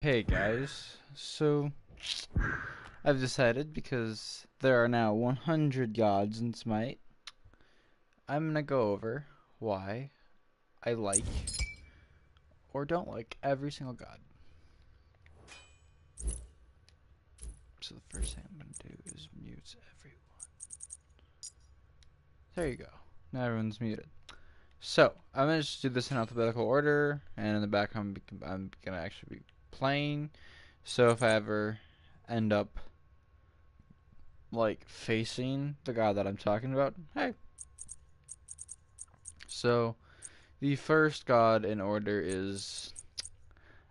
Hey guys, so I've decided because there are now 100 gods in Smite, I'm gonna go over why I like or don't like every single god. So the first thing I'm gonna do is mute everyone. There you go. Now everyone's muted. So I'm gonna just do this in alphabetical order, and in the back I'm gonna actually be playing. So if I ever end up like facing the god that I'm talking about, hey. So the first god in order is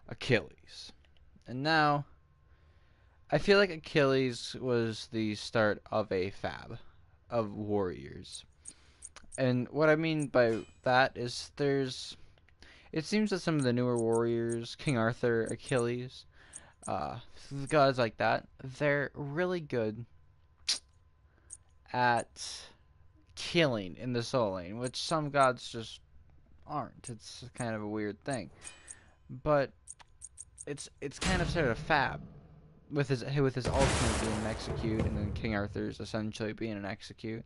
Achilles. And now I feel like Achilles was the start of a fab of warriors. And what I mean by that is it seems that some of the newer warriors, King Arthur, Achilles, uh, gods like that, they're really good at killing in the soul lane, which some gods just aren't. It's kind of a weird thing. But it's kind of sort of fab with his ultimate being an execute, and then King Arthur's essentially being an execute.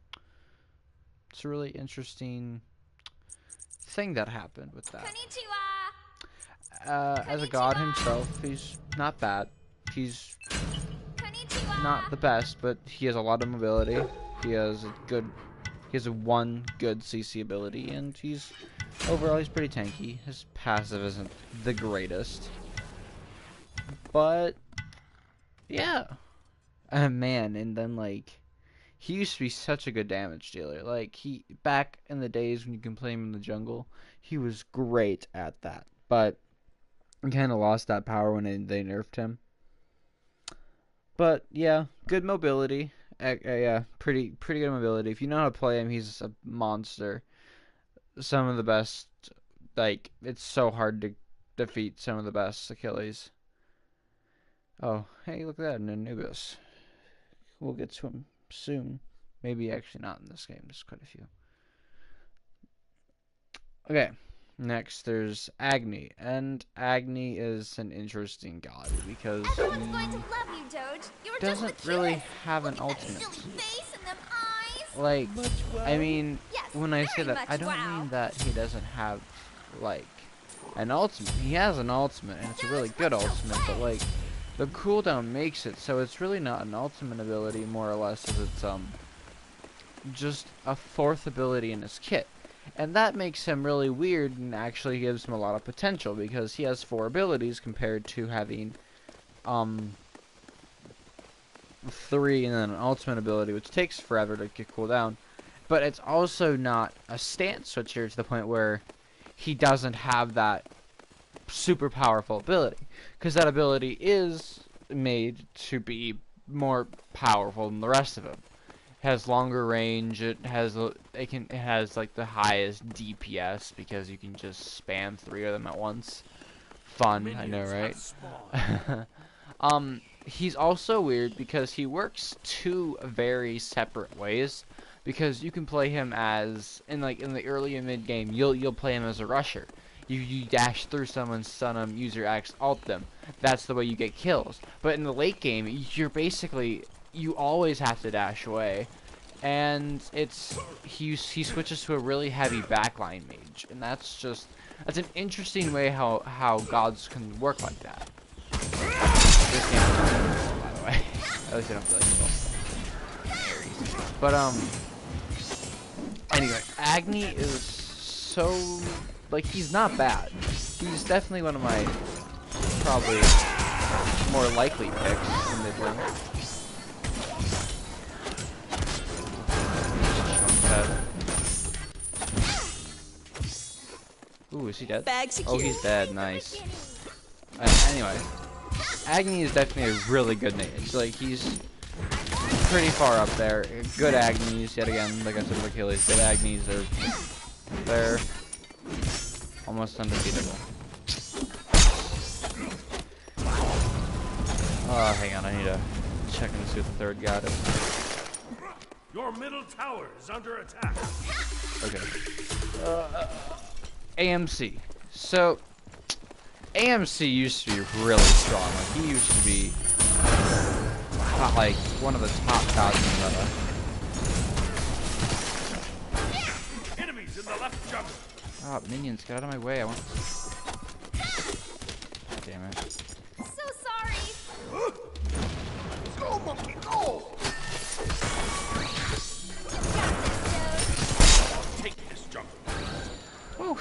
It's a really interesting thing that happened with that. As a god himself, he's not bad. He's not the best, but he has a lot of mobility. He has a one good CC ability, and overall he's pretty tanky. His passive isn't the greatest, but yeah. Man, and then like he used to be such a good damage dealer. Like back in the days when you can play him in the jungle, he was great at that. But he kind of lost that power when they nerfed him. But yeah, good mobility. Yeah, pretty good mobility. If you know how to play him, he's a monster. Some of the best. Like it's so hard to defeat some of the best Achilles. Oh, hey, look at that, an Anubis. We'll get to him soon. Maybe actually not in this game. There's quite a few. Okay, next there's Agni, and Agni is an interesting god because Everyone's going to love you, Doge. You're doesn't just the really cutest. have an Look at that ultimate. silly face and them eyes. Like, I mean, Yes, when I say very that, much I don't wow. mean that he doesn't have like an ultimate. He has an ultimate, and it's a really good ultimate. But like, the cooldown makes it so it's really not an ultimate ability, more or less, as it's just a fourth ability in his kit. And that makes him really weird and actually gives him a lot of potential because he has 4 abilities compared to having 3 and then an ultimate ability, which takes forever to get cooldown. But it's also not a stance switcher to the point where he doesn't have that super powerful ability, because that ability is made to be more powerful than the rest of them. Has longer range. It has like the highest DPS because you can just spam 3 of them at once. Fun, I know, right? He's also weird because he works 2 very separate ways. Because you can play him as in the early and mid game, you'll play him as a rusher. You dash through someone, stun them, use your X, ult them. That's the way you get kills. But in the late game, you always have to dash away, and he switches to a really heavy backline mage, and that's an interesting way how gods can work like that. This game is not by the way. At least I don't feel like it. But anyway, Agni is so like he's not bad. He's definitely one of my probably more likely picks in mid lane. Ooh, is he dead? Oh, he's dead. Nice. Anyway, Agni is definitely a really good mage. Like, he's pretty far up there. Good Agnis, yet again, like I said with Achilles, good Agnis they're almost undefeatable. Oh, hang on, I need to check and see what the third god is. Your middle tower is under attack. Okay. AMC. So, AMC used to be really strong. Like, he used to be like one of the top gods in the meta. Enemies in the left jungle. Oh, minions, get out of my way. I want. God damn it. So sorry. Go, monkey, go! Take this jungle. Woo.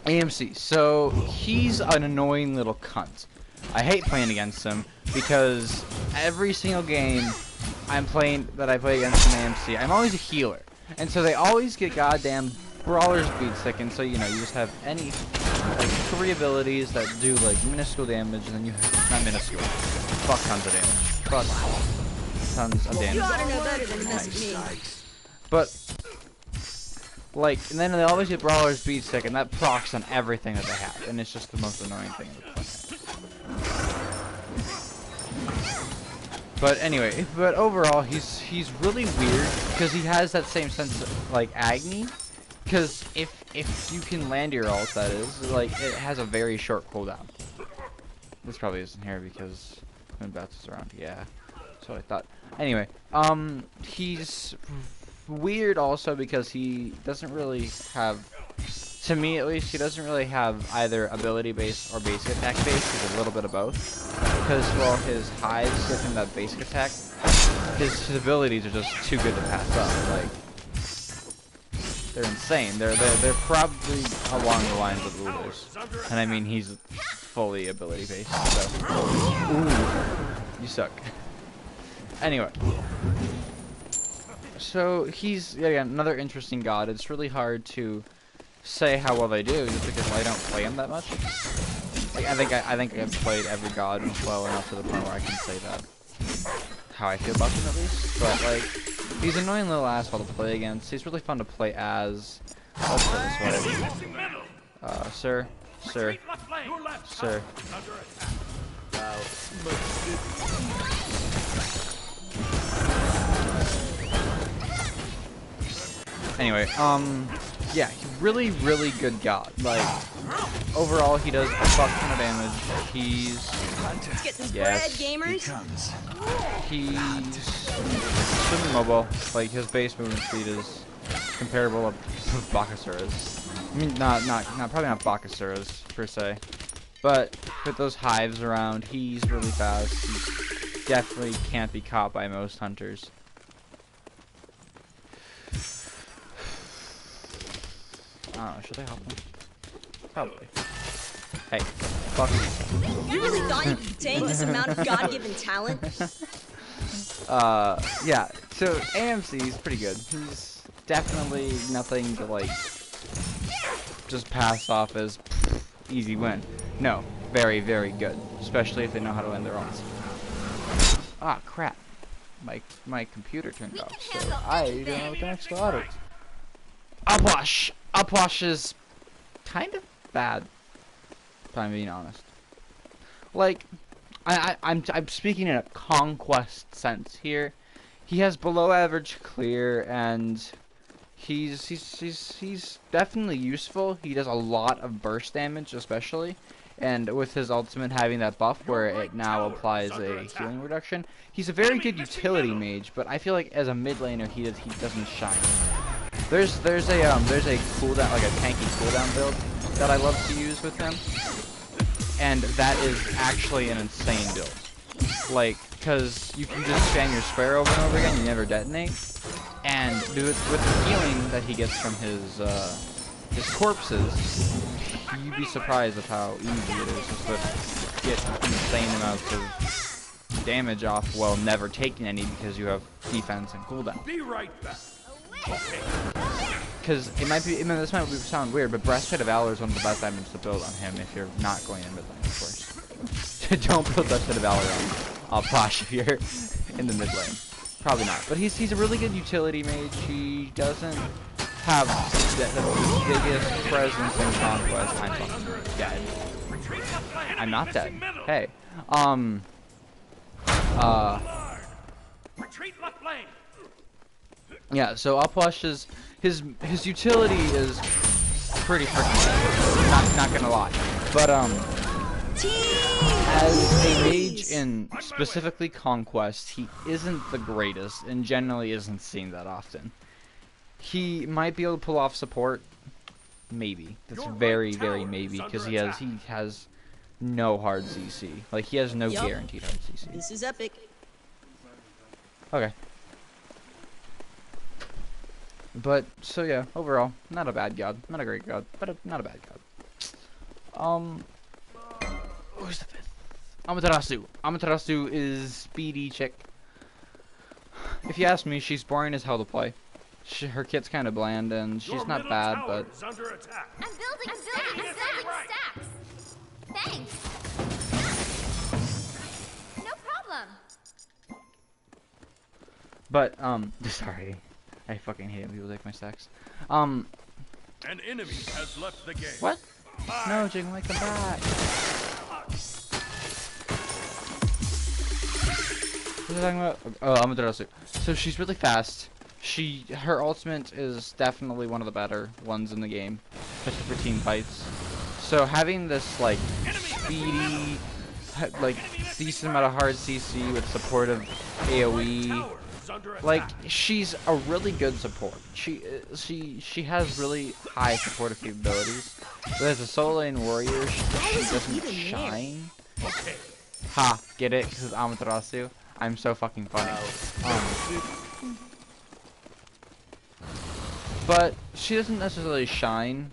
AMC. So he's an annoying little cunt. I hate playing against him because every single game I play against an AMC, I'm always a healer, and so they always get goddamn brawler's beat sick, and so you just have any like 3 abilities that do like minuscule damage, and then you have not minuscule, fuck tons of damage, fuck tons of damage. You ought to know better than to mess with me. But like, and then they always get brawler's beat sick, and that procs on everything that they have, and it's just the most annoying thing in the planet. But anyway, but overall, he's really weird because he has that same sense of like Agni. Because if you can land your ult, that is, like, it has a very short cooldown. This probably isn't here because when bounces around. Yeah, that's what I thought. Anyway, he's weird also because he doesn't really have, to me at least, he doesn't really have either ability based or basic attack based. He's a little bit of both. Because while his hives give him that basic attack, his abilities are just too good to pass up. Like, they're insane. They're probably along the lines of Uber's, and I mean he's fully ability based. So, ooh, you suck. Anyway, so he's another interesting god. It's really hard to say how well they do just because I don't play him that much. Like, I think I've played every god well enough to the point where I can say that how I feel about him at least. But like, he's an annoying little asshole to play against. He's really fun to play as. Let's put it this way. Sir. Anyway, yeah, really, really good god. Like, overall, he does a fuck ton of damage. He's Let's get this bread, gamers. He's super mobile. Like, his base movement speed is comparable to Bakasura's. I mean, probably not Bakasura's per se, but with those hives around, he's really fast. He definitely can't be caught by most hunters. I don't know, should I help him? Probably. Hey, fuck you. You really thought you could tame this amount of God-given talent? Yeah, so AMC is pretty good. He's definitely nothing to, like, just pass off as easy win. No, very, very good. Especially if they know how to land their owns. Ah, crap. My computer turned off, so I don't know what the next slot is. Upwash! Upwash is kind of bad, if I'm being honest. Like, I'm speaking in a conquest sense here. He has below average clear, and he's definitely useful. He does a lot of burst damage, especially, and with his ultimate having that buff where it now applies a healing reduction. He's a very good utility mage, but I feel like as a mid laner he doesn't shine. There's a cooldown, like a tanky cooldown build that I love to use with him, and that is actually an insane build. Like, cause you can just spam your spare over and over again, you never detonate, and do it with the healing that he gets from his corpses. You'd be surprised of how easy it is just to get insane amounts of damage off while never taking any because you have defense and cooldown. Be right back. Because this might sound weird, but Breastplate of Valor is one of the best items to build on him if you're not going in mid lane, of course. Don't build Breastplate of Valor on Posh if you're in the mid lane. Probably not. But he's a really good utility mage. He doesn't have the biggest presence in Conquest. I'm fucking dead. I'm not dead. Hey. Retreat left lane. Yeah, so Upwash is his utility is pretty freaking good. Not gonna lie. But as a mage in specifically Conquest, he isn't the greatest and generally isn't seen that often. He might be able to pull off support, maybe. That's very, very maybe, because he has no hard CC. Like, he has no guaranteed hard CC. This is epic. Okay. But, so yeah, overall, not a bad god. Not a great god, but not a bad god. Who's the fifth? Amaterasu. Amaterasu is speedy chick. If you ask me, she's boring as hell to play. Her kit's kind of bland, and she's not bad, but... I'm building stacks. Thanks. No problem. But, sorry. I fucking hate when people take my stacks. An enemy has left the game. What? No, Jing, come back. What are you talking about? Oh, Amaterasu. So she's really fast. Her ultimate is definitely one of the better ones in the game, especially for team fights. So having this like speedy, like decent amount of hard CC with supportive AOE, like she's a really good support. She has really high supportive capabilities. But as a solo lane warrior, she doesn't shine. Ha, get it? Because Amaterasu. I'm so fucking funny. But she doesn't necessarily shine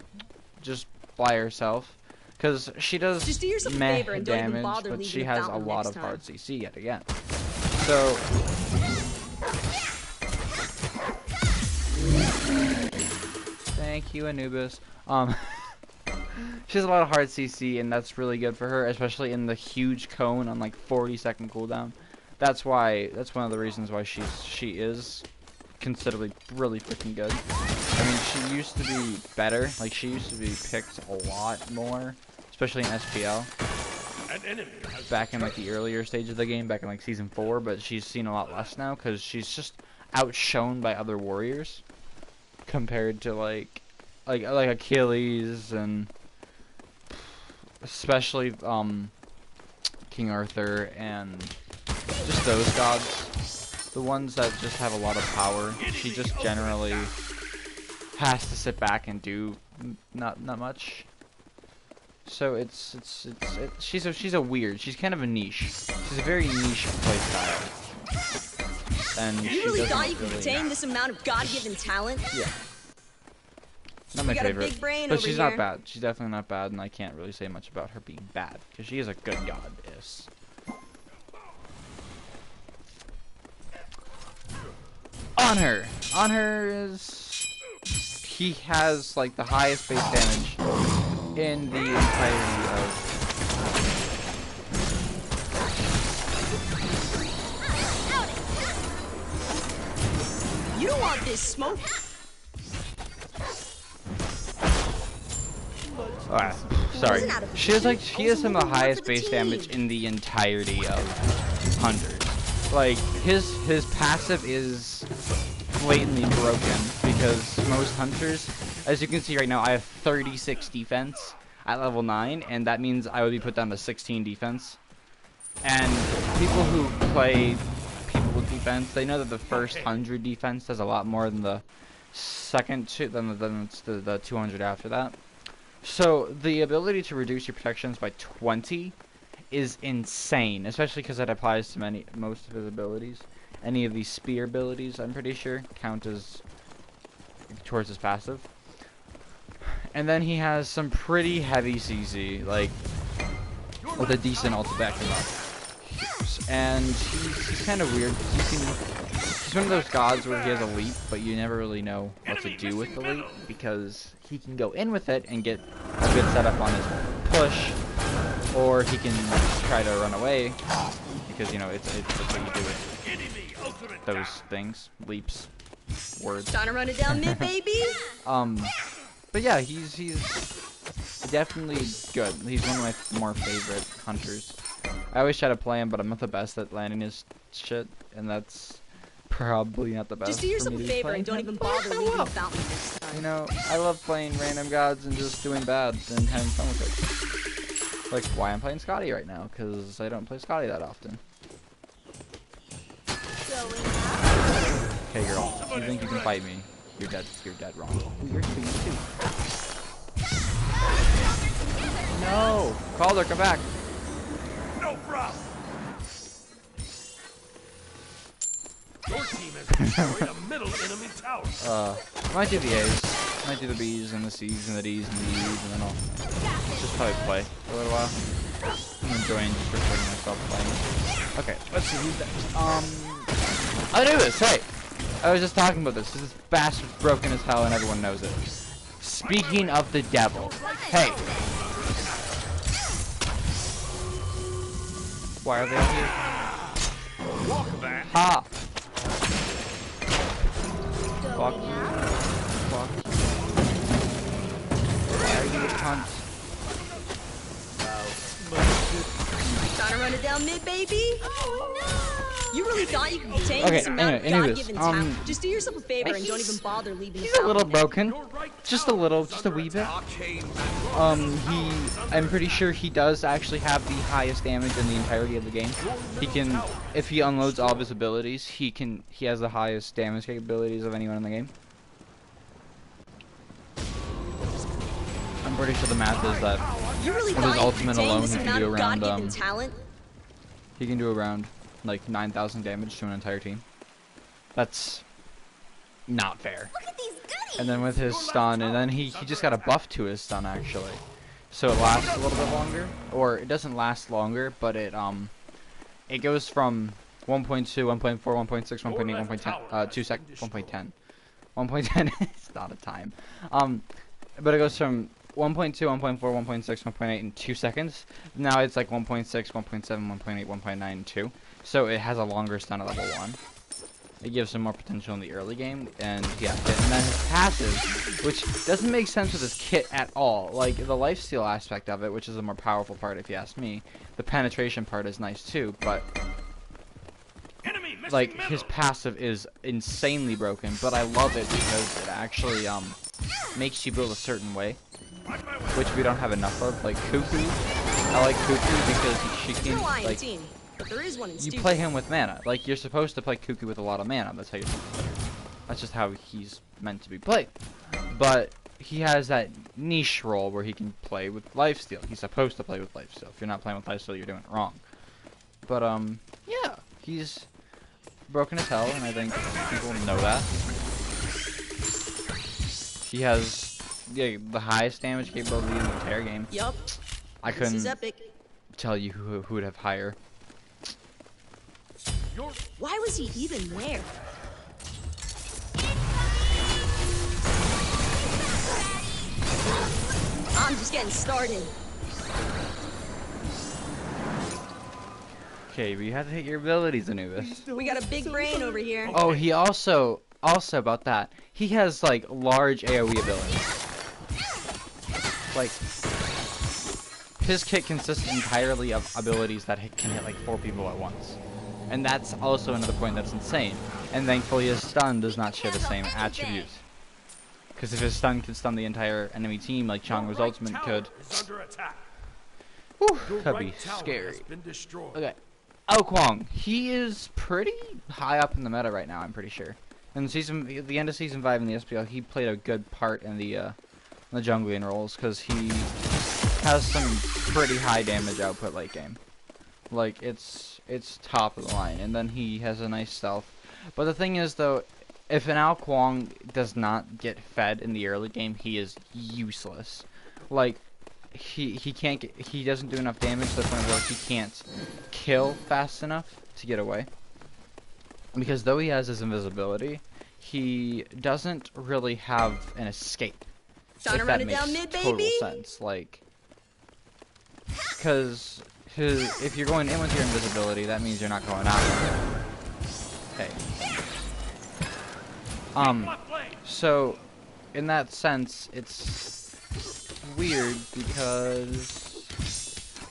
just by herself, because she does meh damage, but she has a lot of hard CC yet again. So thank you, Anubis. She has a lot of hard CC, and that's really good for her, especially in the huge cone on like 40-second cooldown. That's one of the reasons why she is considerably really freaking good. I mean, she used to be better. Like, she used to be picked a lot more, especially in SPL. Back in like the earlier stage of the game, back in like season 4, but she's seen a lot less now because she's just outshone by other warriors compared to like Achilles and especially King Arthur and just those gods, the ones that just have a lot of power. She just generally has to sit back and do not much. So she's a weird. She's kind of a niche. She's a very niche playstyle. And you really thought you could retain this amount of God-given talent? Yeah. Not my favorite, but she's not bad. She's definitely not bad, and I can't really say much about her being bad because she is a good goddess. Honor is he has like the highest base damage in the entirety of. You don't want this smoke. Alright, sorry. She has some of the highest base damage in the entirety of Hunters. Like his passive is blatantly broken because most Hunters, as you can see right now, I have 36 defense at level 9, and that means I would be put down to 16 defense. And people who play people with defense, they know that the first 100 defense does a lot more than the second than the 200 after that. So the ability to reduce your protections by 20 is insane, especially because it applies to most of his abilities. Any of these spear abilities, I'm pretty sure, count as towards his passive. And then he has some pretty heavy CC, like with a decent ult to back him up. And he's kind of weird. He's one of those gods where he has a leap, but you never really know what to do with the leap because he can go in with it and get a good setup on his push, or he can try to run away because you know it's what you do with those things, leaps, words. Trying to run it down mid, baby. But yeah, he's definitely good. He's one of my more favorite Hunters. I always try to play him, but I'm not the best at landing his shit, and that's probably not the best. Just do yourself for a me to be favor and playing don't even him, bother but I leaving the will. fountain next time. You know, I love playing random gods and just doing bad and having fun with it. Like why I'm playing Scotty right now, because I don't play Scotty that often. Going up. Okay, girl, you think you can fight me? You're dead. You're dead wrong. Ooh, you're too. No, Calder, come back. No problem. Your team has destroyed a middle enemy tower. Might do the A's, might do the B's and the C's and the D's and the E's, and then I'll just probably play for a little while. I'm enjoying just recording myself playing. Okay, let's see who's next. I do this. Hey, I was just talking about this. This bastard's broken as hell, and everyone knows it. Speaking of the devil, hey. Why are they all here? Walk back. Ha! Going Fuck you. up. Fuck you. Why are you a cunt? Trying to run it down mid, baby? Oh no! You really thought you could contain Okay, this amount of anyways, God-given talent? Just do yourself a favor and don't even bother leaving the He's a little fountain next broken. Just a little, just a wee bit. I'm pretty sure he does actually have the highest damage in the entirety of the game. He can, if he unloads all of his abilities, he has the highest damage capabilities of anyone in the game. I'm pretty sure the math is that You really with his thought you could ultimate contain alone, this he can amount do of around, God-given talent? he can do around like 9,000 damage to an entire team. That's not fair. Look at these goodies! And then with his stun, and then he just got a buff to his stun actually, so it lasts a little bit longer, or it doesn't last longer, but it goes from 1.2, 1.4, 1.6, 1.8, 1.10, 2 sec, 1.10, 1.10. It's not a time, but it goes from 1.2, 1.4, 1.6, 1.8 in 2 seconds. Now it's like 1.6, 1.7, 1.8, 1.9, and 2. So it has a longer stun at level 1. It gives him more potential in the early game, and yeah, and then his passive, which doesn't make sense with his kit at all. Like the lifesteal aspect of it, which is the more powerful part if you ask me. The penetration part is nice too, but like his passive is insanely broken. But I love it because it actually makes you build a certain way, which we don't have enough of. Like Cuckoo, I like Cuckoo because she You're can lying, like. team. But there is one in You stupid. play him with mana. Like, you're supposed to play Cuckoo with a lot of mana. That's how you play. That's just how he's meant to be played. But he has that niche role where he can play with lifesteal. He's supposed to play with lifesteal. If you're not playing with lifesteal, you're doing it wrong. But, yeah. He's broken as hell, and I think people know that. He has the highest damage capability in the entire game. Yup. I This is couldn't epic. tell you who would have higher. Why was he even there? I'm just getting started. Okay, but you have to hit your abilities, Anubis. We got a big brain over here. Oh, he also about that, he has like large AoE abilities. Like his kit consists entirely of abilities that can hit like 4 people at once. And that's also another point that's insane. And thankfully his stun does not share the same attributes. Because if his stun could stun the entire enemy team like Chang'o's ultimate could, whew, that'd be scary. Okay. Oh, Kwong, he is pretty high up in the meta right now, I'm pretty sure. In the end of season 5 in the SPL, he played a good part in the jungling roles because he has some pretty high damage output late game. Like it's top of the line, and then he has a nice stealth. But the thing is though, if an Ao Kwong does not get fed in the early game, he is useless. Like he doesn't do enough damage to the point where he can't kill fast enough to get away. Because though he has his invisibility, he doesn't really have an escape. Trying to If run that it down makes mid, total baby. sense. Like, because if you're going in with your invisibility, that means you're not going out with it. Hey. So, in that sense, it's weird because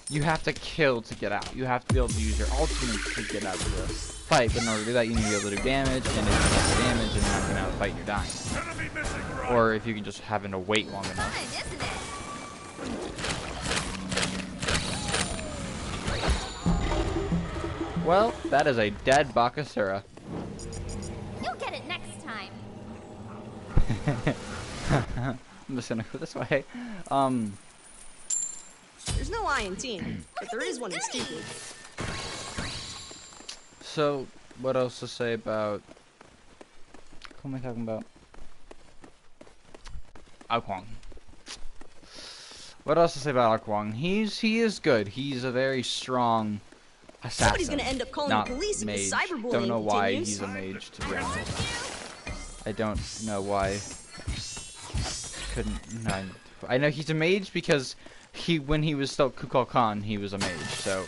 you have to kill to get out. You have to be able to use your ultimate to get out of the fight, but in order to do that, you need to be able to do damage, and if you can't do damage and you're not getting out of the fight, you're dying. Enemy missing right. Or if you can just having to wait long enough. Fun, isn't it? Well, that is a dead Bakasura. You'll get it next time. I'm just gonna go this way. There's no I in team, but there is one in stupid. So, what else to say about... What am I talking about? Akwang. What else to say about Akwang? He is good. He's a very strong assassin. Somebody's gonna end up calling not the police if mage. the cyberbullying Don't know why continues. he's a mage, to be honest. I don't know why. I know he's a mage because when he was still Kukal Khan, he was a mage, so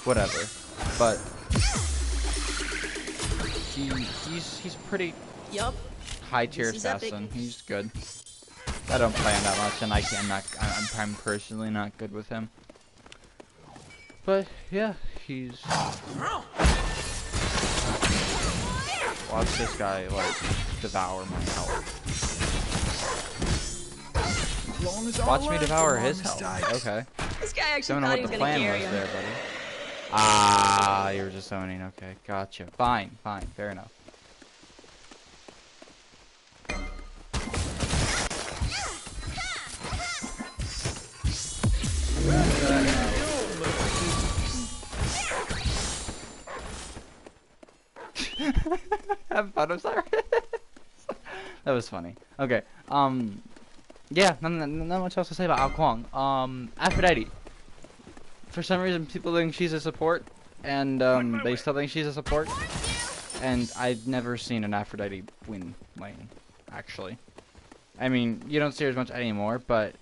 whatever. But he's pretty Yup. high tier This is epic. assassin. He's good. I don't play him that much, and I'm personally not good with him. But yeah, he's. Watch this guy like devour my health. Watch me devour his health. Okay. This guy actually Don't know thought what he was the gonna plan carry was him. there, buddy. Ah, you were just zoning. Okay, gotcha. Fine, fair enough. Have fun, I'm sorry. That was funny. Okay, yeah, not much else to say about Ao Kuang. Aphrodite. For some reason, people think she's a support, and they still think she's a support. And I've never seen an Aphrodite win lane, actually. I mean, you don't see her as much anymore, but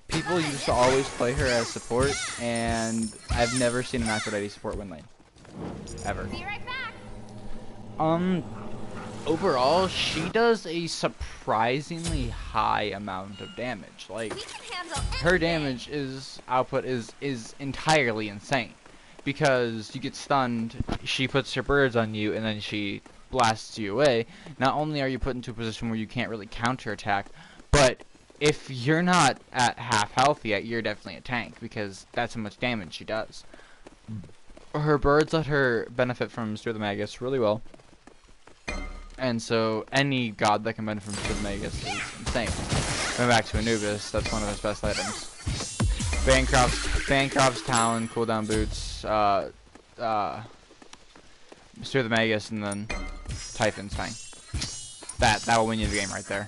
people used to always play her as support, and I've never seen an Aphrodite support win lane. Ever. Be right back. Overall, she does a surprisingly high amount of damage. Like, We can handle her anything. output is entirely insane. Because you get stunned, she puts her birds on you, and then she blasts you away. Not only are you put into a position where you can't really counterattack, but if you're not at half health yet, you're definitely a tank, because that's how much damage she does. Her birds let her benefit from Stir the Magus really well. And so any god that can benefit from Stir the Magus is insane. Going back to Anubis, that's one of his best items. Bancroft's Talon, cooldown boots, Stir the Magus, and then Typhon's Fang. That will win you the game right there.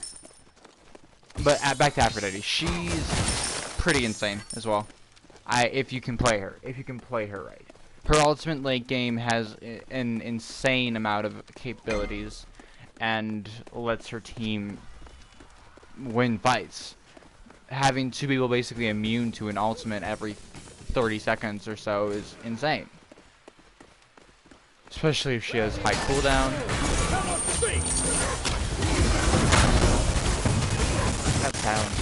But back to Aphrodite, she's pretty insane as well. If you can play her right. Her ultimate late game has an insane amount of capabilities, and lets her team win fights. Having two people basically immune to an ultimate every 30 seconds or so is insane. Especially if she has high cooldown. That talent.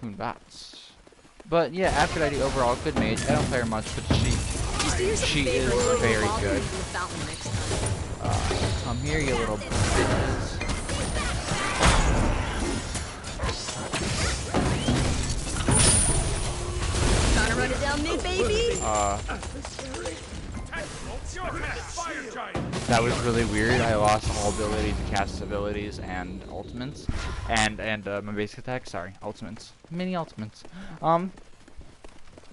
Who bats? But yeah, Aphrodite overall, good mage. I don't play her much, but she is very good. Come here, you little bitches. Trying to run it down mid, baby. That was really weird. I lost all ability to cast abilities and ultimates, and my basic attack. Sorry, ultimates, mini ultimates.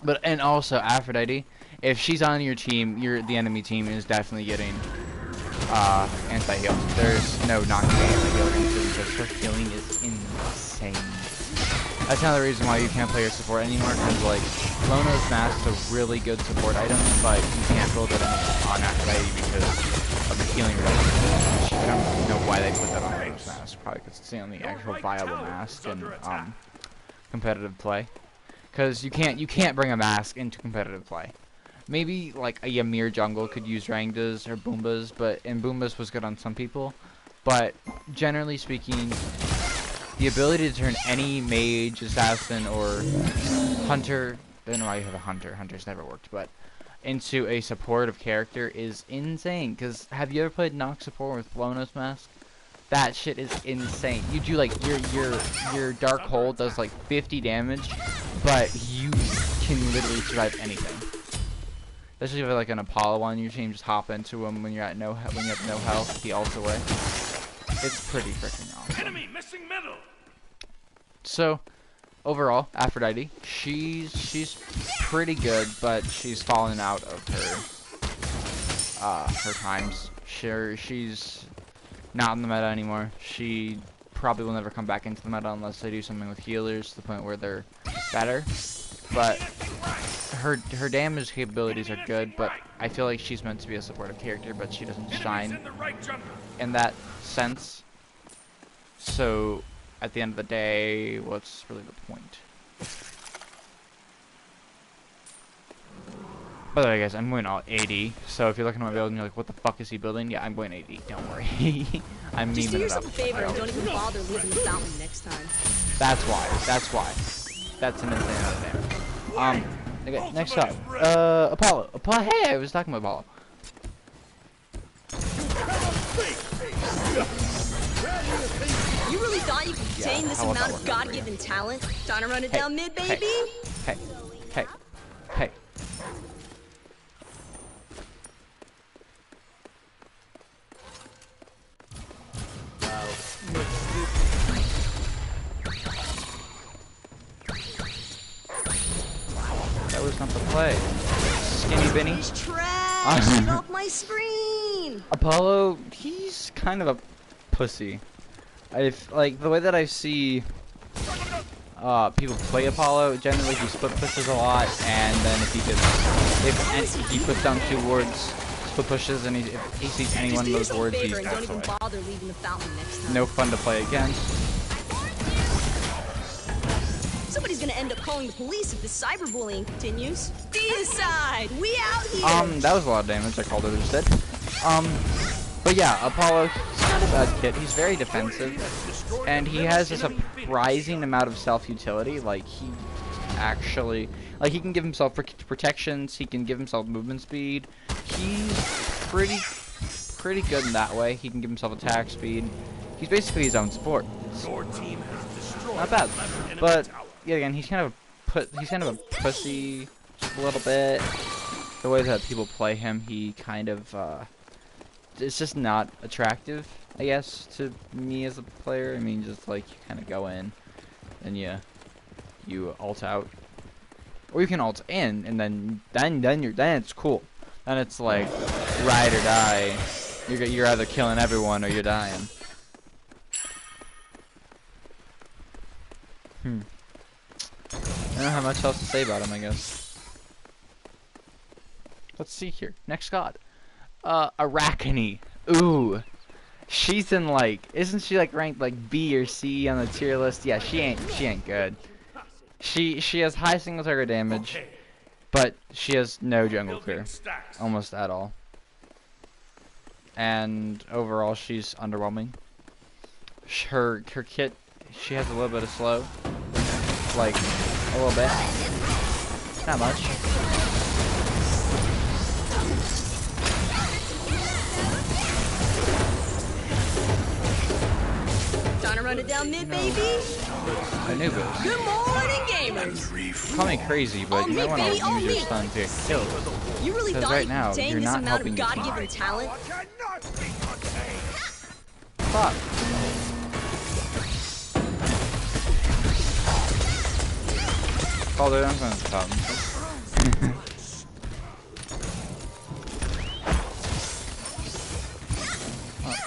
But and also Aphrodite, if she's on your team, the enemy team is definitely getting anti-heal. There's no not getting anti-heal because her healing is insane. That's another reason why you can't play her support anymore, because like Lona's Mask is a really good support item, but you can't build it on Aphrodite because of the healing reduction. I don't know why they put that on Lona's Mask. Probably because it's the only actual viable mask in competitive play. Because you can't bring a mask into competitive play. Maybe like a Ymir jungle could use Rangdas or Boombas, and Boombas was good on some people. But generally speaking, the ability to turn any mage, assassin, or hunter, I don't know why you have a hunter, hunter's never worked, but into a supportive character is insane. Because have you ever played Nox support with Lonos Mask? That shit is insane. You do like your dark hole does like 50 damage, but you can literally survive anything. Especially if you have like an Apollo on your team, just hop into him when you're at when you have no health. He ults away. It's pretty freaking awesome. Enemy missing middle. So overall, Aphrodite, she's pretty good, but she's fallen out of her times. She's not in the meta anymore. She probably will never come back into the meta unless they do something with healers to the point where they're better. But her damage capabilities are good, but I feel like she's meant to be a supportive character, but she doesn't shine in that sense. So at the end of the day, what's really the point? By the way, guys, I'm going all AD, so if you're looking at my build and you're like, what the fuck is he building? Yeah, I'm going AD, don't worry. I'm Just do memeing it yourself up. a favor and don't even bother leaving the fountain next time. That's why. That's an insane amount of damage. Okay, next up. Apollo. Hey, I was talking about Apollo. You really thought you could contain this amount of God-given talent? Trying to run it down mid, baby? Hey. That was not the play. Skinny Benny. He's trash! Get off my screen! Apollo, he's kind of a pussy. Like the way that I see people play Apollo, generally he split pushes a lot, and then if he puts down 2 wards, split pushes, and if he sees any one of those wards, he's passed away. No fun to play against. Somebody's gonna end up calling the police if this cyberbullying continues. Decide! We out here! That was a lot of damage. I called it instead. But yeah, Apollo, he's not a bad kid. He's very defensive, and he has a surprising amount of self-utility. Like he actually, like he can give himself protections. He can give himself movement speed. He's pretty good in that way. He can give himself attack speed. He's basically his own support. Not bad, but yeah, again, he's kind of a pussy, just a little bit. The way that people play him, he kind of it's just not attractive, I guess, to me as a player. I mean, just like you kind of go in, and you ult out, or you can ult in, and then it's cool. Then it's like ride or die. You're either killing everyone or you're dying. I don't have much else to say about him, I guess. Let's see here. Next god. Arachne. Ooh. She's in like, isn't she like ranked like B or C on the tier list? Yeah, she ain't good. She has high single target damage, but she has no jungle clear. Almost at all. And overall she's underwhelming. Her kit, she has a little bit of slow. Like a little bit. Not much. Trying to run it down mid, baby? Anubis. Good morning, gamers! Call me crazy, but you might want to use your stun to get killed. You really thought right you now, could contain you're this not amount of helping your team. God-given talent? Fuck. Calder, I'm going to top.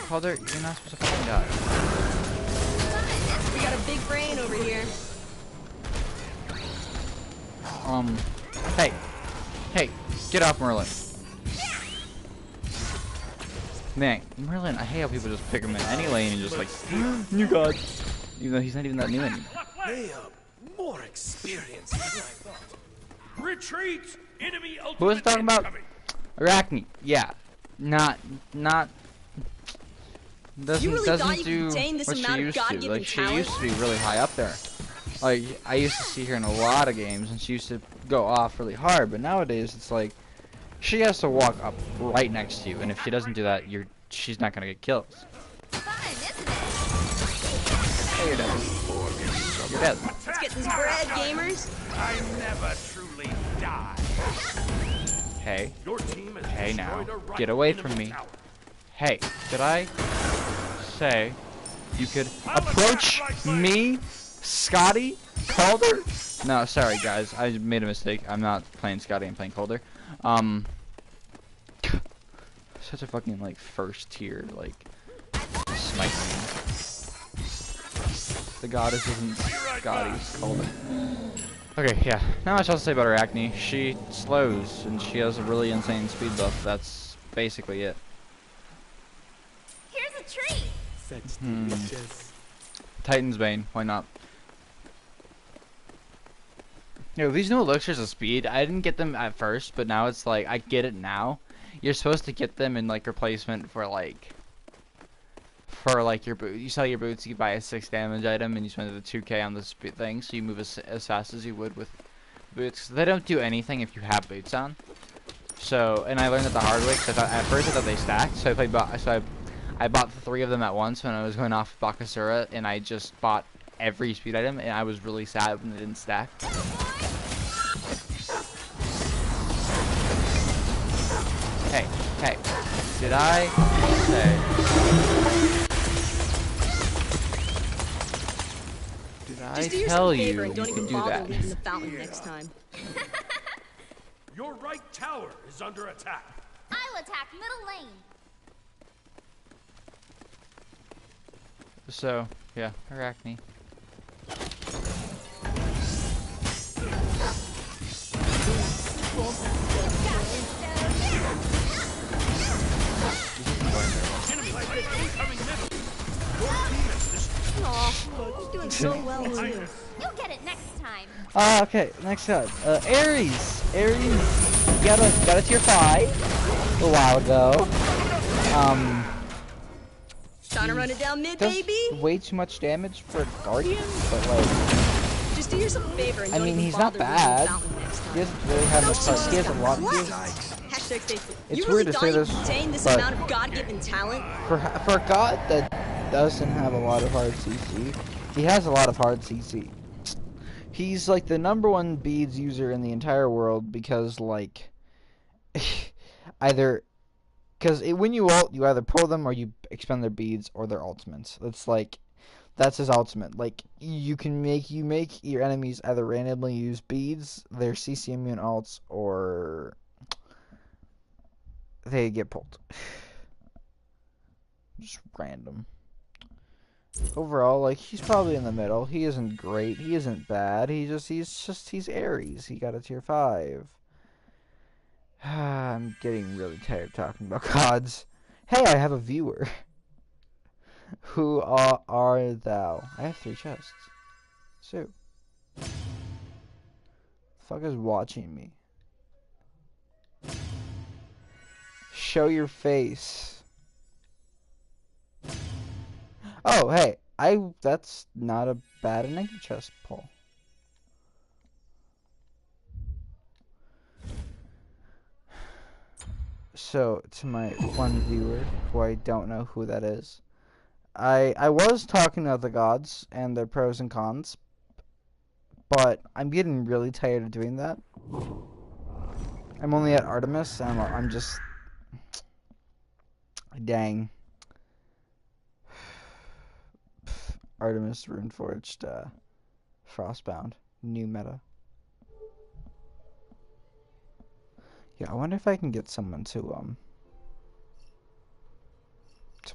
Calder, you're not supposed to fucking die. We got a big brain over here. Hey, get off Merlin. Man, Merlin, I hate how people just pick him in any lane and just like, new god. Even though he's not even that new anymore. They have more experience than I thought. Retreat! Enemy ultimate Who was talking about? incoming. Arachne, yeah. Not You really thought doesn't you do could contain this what she amount of used to. God-given Like, she talent? used to be really high up there. Like, I used to see her in a lot of games, and she used to go off really hard. But nowadays, it's like she has to walk up right next to you, and if she doesn't do that, she's not gonna get kills. Fun, isn't Hey, you're dead. You're dead. Let's get this bread, gamers. I never truly die. Hey, Your team has hey now, destroyed a right get away enemy from me. tower. Hey, did I say you could I'll approach attack like me, Scotty Calder? No, sorry guys, I made a mistake. I'm not playing Scotty, I'm playing Calder. Such a fucking like first tier like Smite name. The goddess isn't Scotty, it's Calder. Okay, yeah, not much else to say about her acne. She slows and she has a really insane speed buff. That's basically it. Here's a treat. That's delicious. Titan's Bane, why not? Yo, these new elixirs of speed, I didn't get them at first, but now it's like, I get it now. You're supposed to get them in like replacement for like your boot. You sell your boots, you buy a 6 damage item, and you spend the 2k on the speed thing, so you move as fast as you would with boots. They don't do anything if you have boots on. So, and I learned it the hard way, because at first I thought they stacked, so I bought 3 of them at once when I was going off Bakasura, and I just bought every speed item, and I was really sad when they didn't stack. Hey, did I say... Just do I yourself tell a favor you, and don't you even can do bother that. leaving the fountain next time. Your right tower is under attack. I'll attack middle lane. So, yeah, her acne. Enemy fighter incoming middle. Your team is destroyed. Aw, you're doing so well too. You'll get it next time. Okay, next up. Ares. Ares, you got a tier 5 a while ago. Trying to run it down mid, Does baby? way too much damage for a Guardian, but like, Just do yourself a favor and I don't mean, even he's not bother leaving the bad. fountain next time. He doesn't really have much cards. He has a lot. Hashtag stay free. It's You weird really to thought say you this, could contain this but- amount of God-given talent? For a god that doesn't have a lot of hard CC, he has a lot of hard CC. He's like the #1 beads user in the entire world because like either because when you ult, you either pull them or you expend their beads or their ultimates. That's his ultimate. Like you make your enemies either randomly use beads, their CC immune ults, or they get pulled. Just random. Overall, like he's probably in the middle. He isn't great. He isn't bad. He's Ares. He got a tier 5. I'm getting really tired talking about gods. Hey, I have a viewer. Who are thou? I have 3 chests. So, the fuck is watching me? Show your face. Oh, hey, that's not a bad enigma chest pull. So, to my one viewer, who I don't know who that is, I was talking about the gods and their pros and cons, but I'm getting really tired of doing that. I'm only at Artemis, and I'm just... Dang. Artemis Runeforged, Frostbound, new meta. Yeah, I wonder if I can get someone to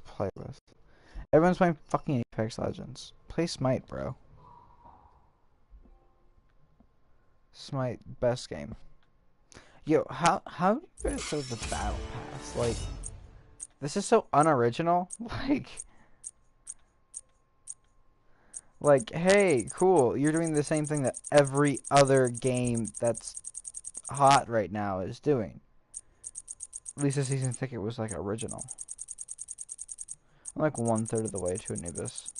play with. Everyone's playing fucking Apex Legends. Play Smite, bro. Smite, best game. Yo, how do you guys show the battle pass? Like, this is so unoriginal. Like, hey, cool, you're doing the same thing that every other game that's hot right now is doing. At least the season ticket was, like, original. I'm like 1/3 of the way to Anubis.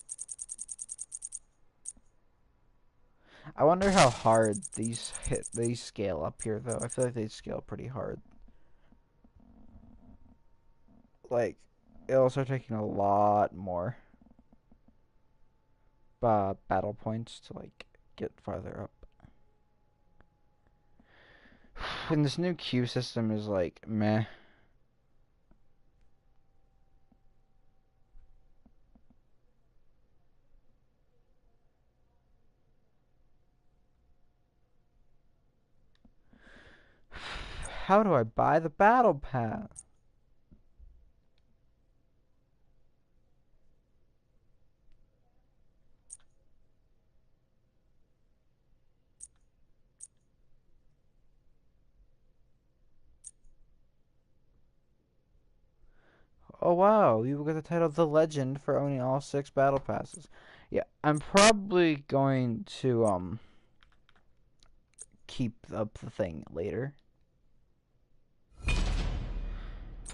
I wonder how hard these scale up here though. I feel like they scale pretty hard. Like it'll start taking a lot more battle points to like get farther up. And this new queue system is like meh. How do I buy the battle pass? Oh wow, you will get the title The Legend for owning all 6 battle passes. Yeah, I'm probably going to keep up the thing later.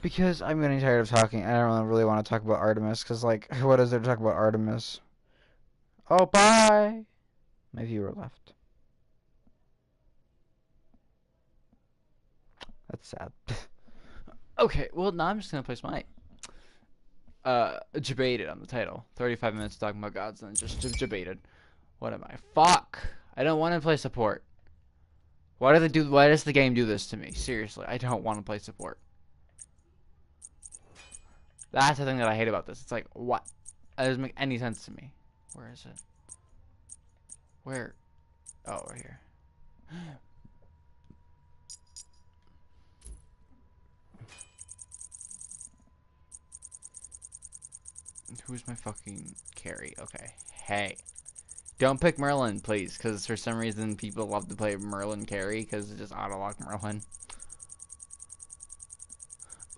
Because I'm getting tired of talking. I don't really want to talk about Artemis, because, like, what is there to talk about Artemis? Oh, bye! My viewer left. That's sad. Okay, well, now I'm just gonna play Smite. Debated on the title. 35 minutes talking about gods, and then just debated. What am I? Fuck! I don't want to play support. Why does the game do this to me? Seriously, I don't want to play support. That's the thing that I hate about this. It's like, what? That doesn't make any sense to me. Where is it? Where? Oh, right here. Who's my fucking carry? Okay. Hey. Don't pick Merlin, please, because for some reason people love to play Merlin carry because it just auto-lock Merlin.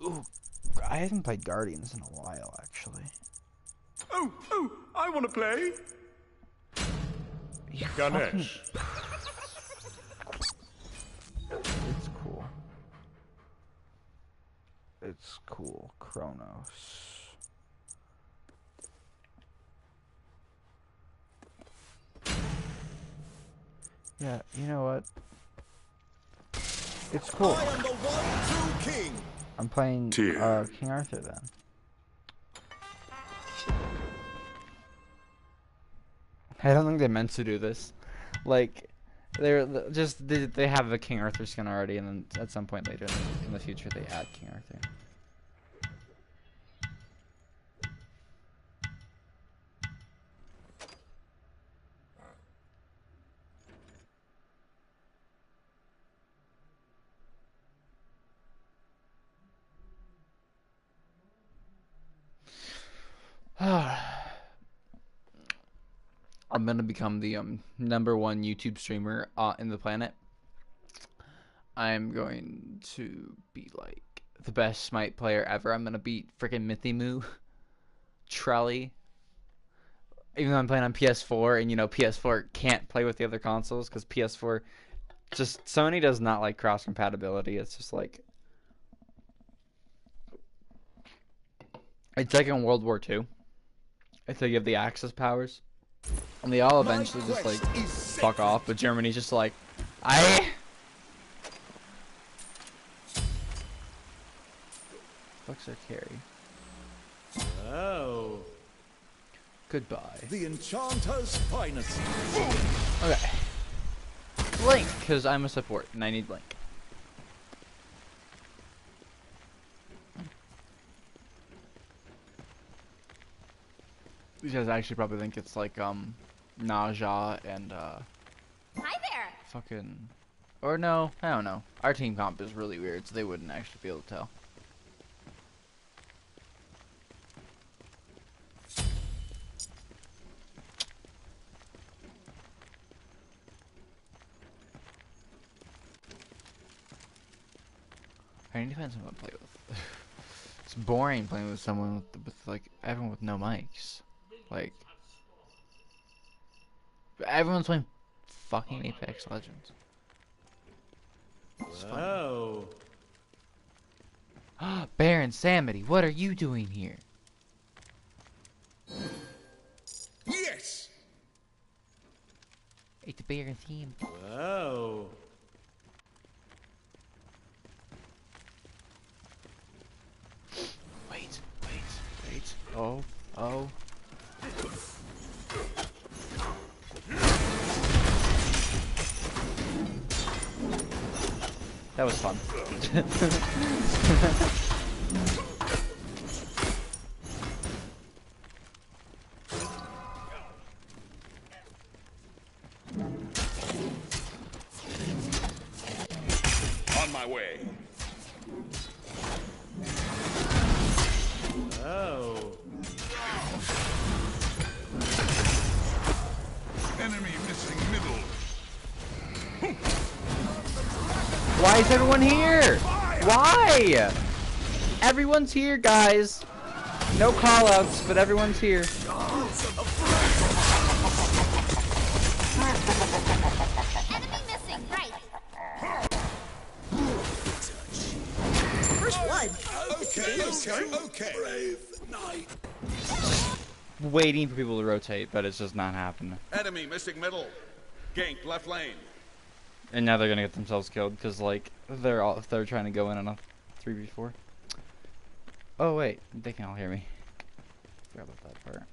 Ooh, I haven't played Guardians in a while, actually. Oh, I want to play. You Ganesh. It's cool. It's cool. Kronos. Yeah, you know what? It's cool. I am the one true king. I'm playing King Arthur then. I don't think they meant to do this. Like, they have a King Arthur skin already, and then at some point later in the future they add King Arthur. I'm gonna become the #1 YouTube streamer in the planet. I'm going to be like the best Smite player ever. I'm gonna beat freaking Mythimu, Trelly. Even though I'm playing on PS4, and you know PS4 can't play with the other consoles because PS4 just Sony does not like cross compatibility. It's just like it's like in World War II. If they give the Axis powers, and they all eventually just like fuck off, but Germany's just like, fuck's their carry. Oh. Goodbye. The Enchanter's finest. Okay. Blink, because I'm a support and I need Blink. These guys actually probably think it's like Naja and Hi there. fucking, or no, I don't know. Our team comp is really weird, so they wouldn't actually be able to tell. I need to find someone to play with. It's boring playing with someone with like everyone with no mics. Like everyone's playing fucking Apex Legends. Oh. Baron Samity, what are you doing here? the bear theme. Whoa. Wait. Oh. That was fun. On my way. Oh. Enemy missing middle. Why is everyone here? Why? Everyone's here, guys. No callouts, but everyone's here. Enemy missing, right. First blood. Okay. Brave knight. Waiting for people to rotate, but it's just not happening. Enemy missing middle. Gank left lane. And now they're gonna get themselves killed because like they're trying to go in on a 3v4. Oh wait, they can all hear me. Forgot about that part.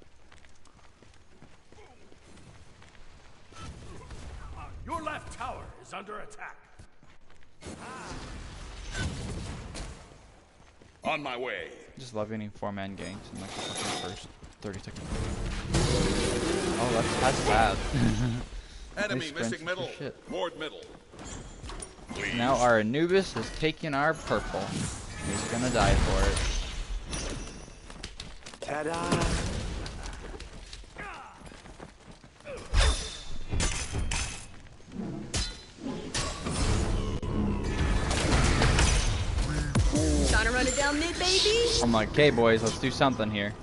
Your left tower is under attack. On my way. Just love getting 4-man ganks in like the fucking first 30 seconds. Oh, that's bad. Enemy sprints missing middle. shit. Ward middle. Please. Now our Anubis is taking our purple. He's gonna die for it. Ta-da! Trying to run it down mid, baby. I'm like, okay, boys, let's do something here.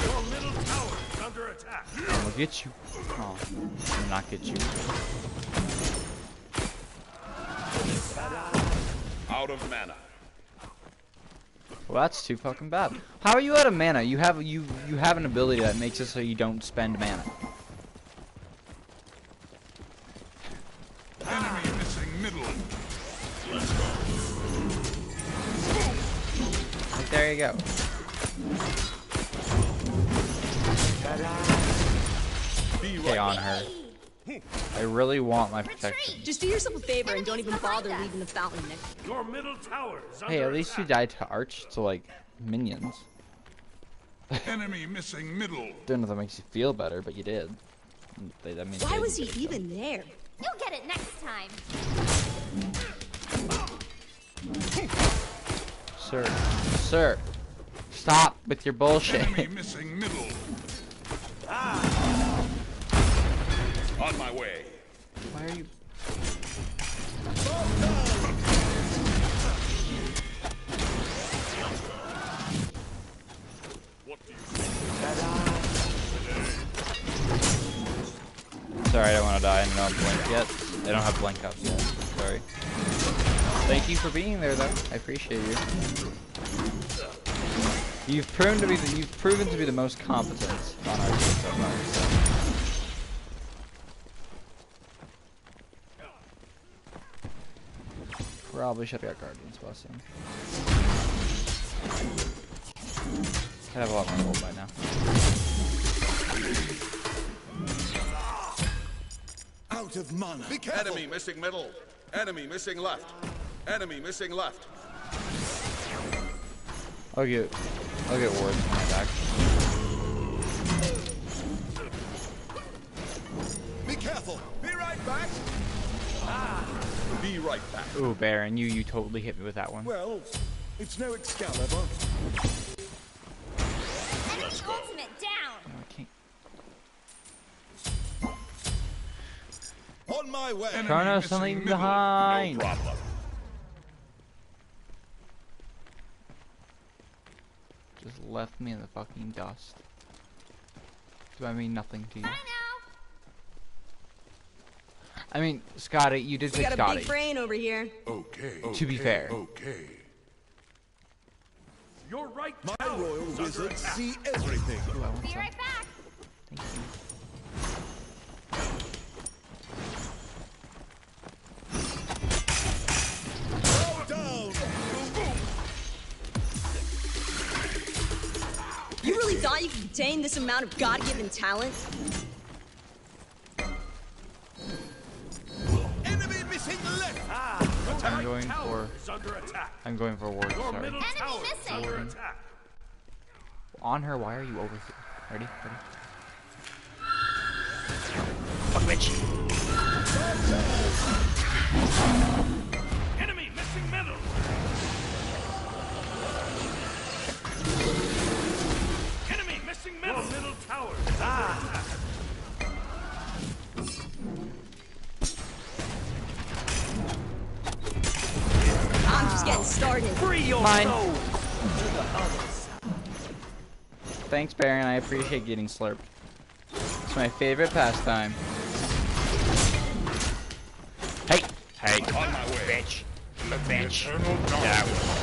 Your middle tower is under attack. I'm gonna get you. Oh, I'm gonna not get you. Out of mana. Well, that's too fucking bad. How are you out of mana? You have an ability that makes it so you don't spend mana. Enemy missing middle. Like, there you go. Be Okay, right on her. I really want my protection. Just do yourself a favor and don't even bother leaving the fountain next. Your middle tower is under Hey, at least you attack. died to Arch, to like minions. Enemy missing middle. Don't know if that makes you feel better, but you did. That means Why they was didn't he get it, even there? You'll get it next time. though. Sir, stop with your bullshit. Enemy missing middle. On my way. Why are you? Sorry, I don't want to die. I don't have blink yet. I don't have blink up yet. Sorry. Thank you for being there, though. I appreciate you. You've proven to be the most competent on our team so far. So. Probably should have got Guardian's Blessing. Could have a lot more gold by now. Out of mana. Be careful. Enemy missing middle. Enemy missing left. Enemy missing left. I'll get wards when I'm back. Be careful. Be right back. Be right back. Ooh, Baron, you totally hit me with that one. Well, it's no Excalibur. Enemy ultimate down. No, I can't. On my way. Chronos, don't leave me behind. No problem. Just left me in the fucking dust. Do I mean nothing to you? Bye now. I mean, Scotty, you did We pick got a Scotty. big brain over here. Okay. To be fair. Okay. Your right My tower royal is under wizards attack. see everything. Ooh, I want Be some. right back. Thank you. Bow down. You really thought you could contain this amount of God-given talent? Enemy missing left. I'm going for. Is under attack. I'm going for ward. Your Sorry. middle Enemy tower is missing. under attack. On her. Why are you over here? Ready? Ready? Enemy missing middle. Enemy missing middle. Your middle tower is under attack. I'm just getting started. Free your Mine. soul. Thanks, Baron. I appreciate getting slurped. It's my favorite pastime. Hey! Hey! On my way. Bitch! Bitch!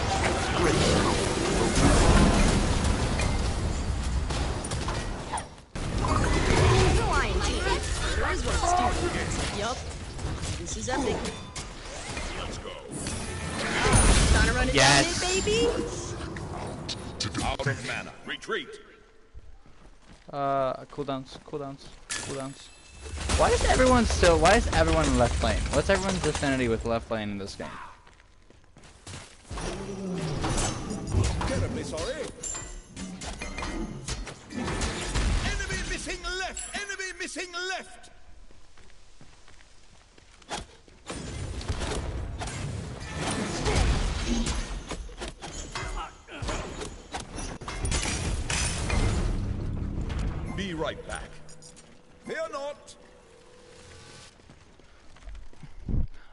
The Lion Team. There is one stupid. Yup. This is epic. Trying to run it Yes. down, it, baby? Out of mana. Retreat. Cooldowns. Why is everyone in left lane? What's everyone's affinity with left lane in this game? Terribly sorry. Enemy missing left. Enemy missing left. Be right back. Fear not.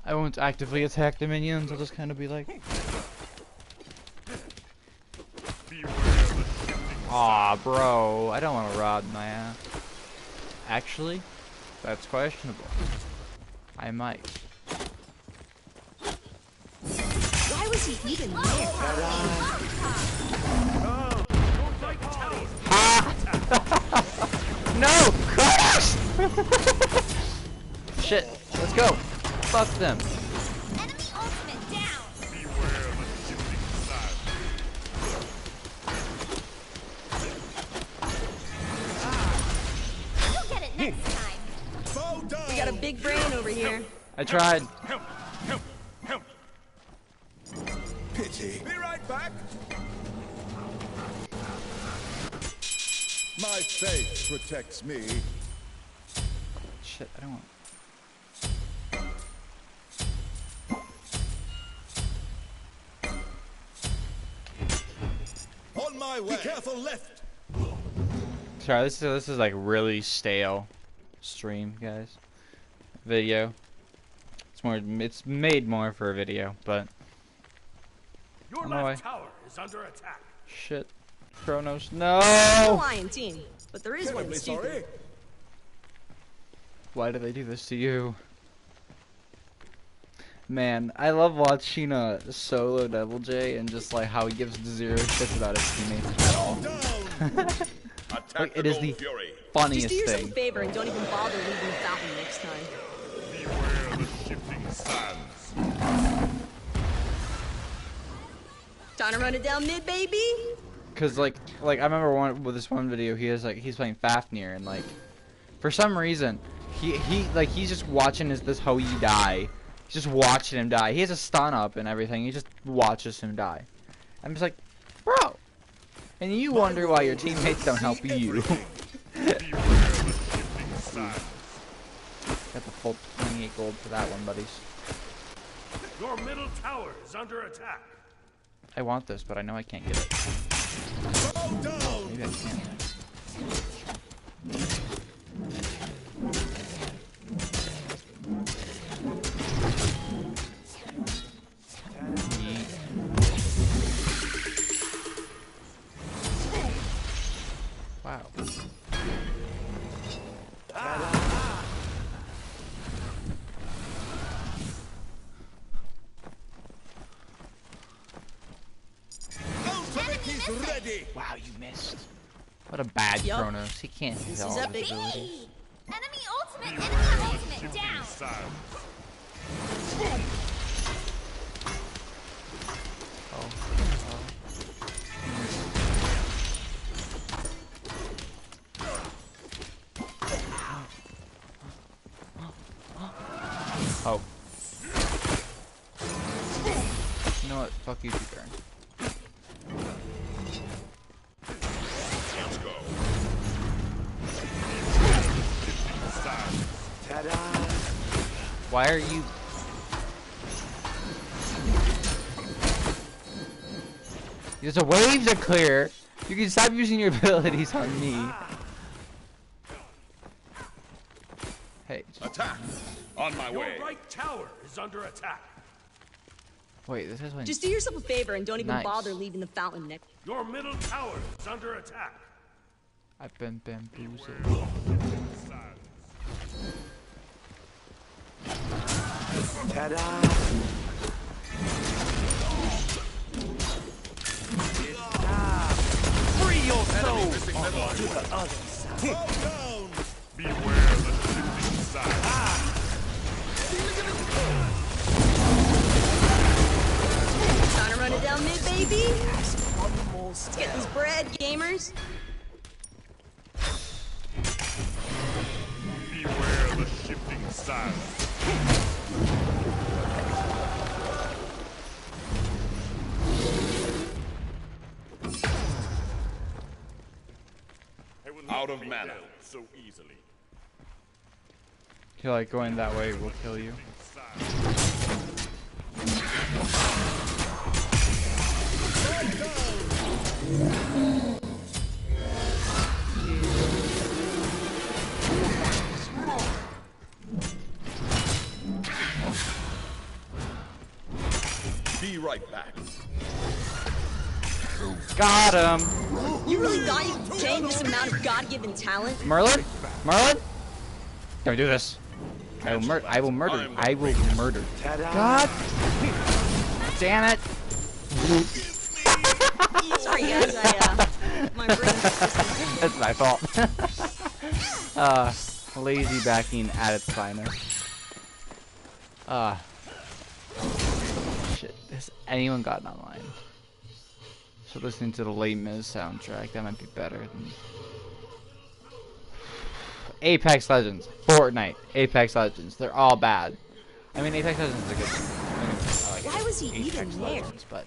I won't actively attack the minions, I'll just kind of be like... Aw, bro, I don't want to rod my ass. Actually, that's questionable. I might. Why was he even there? Your right tower. No! Crash! Shit, let's go. Fuck them. Enemy ultimate down. Beware of the shifting side. You'll get it next time. Bow down. We got a big brain over here. I tried. Help! Help! Help! Pity. Be right back. My faith protects me. Shit, I don't want... On my way. Be careful left. Sorry, this is like really stale stream, guys. Video. It's made more for a video, but Your On my left way. tower is under attack. shit. Kronos, The no! Lion Team. But there is one Terribly stupid. sorry. Why do they do this to you? Man, I love watching solo Devil J and just like how he gives zero shits about his teammates at all. Down. Attack Like, it is the Fury. funniest Just do yourself thing. a favor and don't even bother leaving the fountain next time. Beware of the shifting sands. Trying to run it down mid, baby? Cause like I remember with this one video he's playing Fafnir and like for some reason he's just watching this Hoey die. He's just watching him die. He has a stun up and everything. He just watches him die. I'm just like, bro. And you wonder why your teammates don't help you. Beware of the shifting sands. Got the full 28 gold for that one, buddies. Your middle tower is under attack. I want this, but I know I can't get it. Bow down. Maybe I can. Wow. ready. Wow, you missed. What a bad Yup. Kronos. He can't hit This all is his epic. abilities. Enemy ultimate down. Oh. You know what? Fuck you, turn. Let's go. Why are you... There's a wave to clear. You can stop using your abilities on me. Hey. Attack. On my Your way. right tower is under attack. Wait, this is when... Just do yourself a favor and don't even Nice. bother leaving the fountain, Nick. Your middle tower is under attack. I've been bamboozled. Free your Enemy soul. missing middle. Beware the shifting side. Trying to run it down mid, baby? Let's get this bread, gamers. Beware the shifting side. Out of mana. So easily. Feel like going that way will kill you. Be right back. Got him! You really thought you could contain this amount of God-given talent? Merlin? Merlin? Don't do this. I will murder. I will murder. I will murder. God damn it! Sorry, guys. My brain's just... That's my fault. Lazy backing at its finest. Shit. Has anyone gotten online? So listening to the Les Mis soundtrack, that might be better than... Apex Legends, Fortnite, Apex Legends, they're all bad. I mean, Apex Legends is a good I like Why was he Apex even there? Legends, but...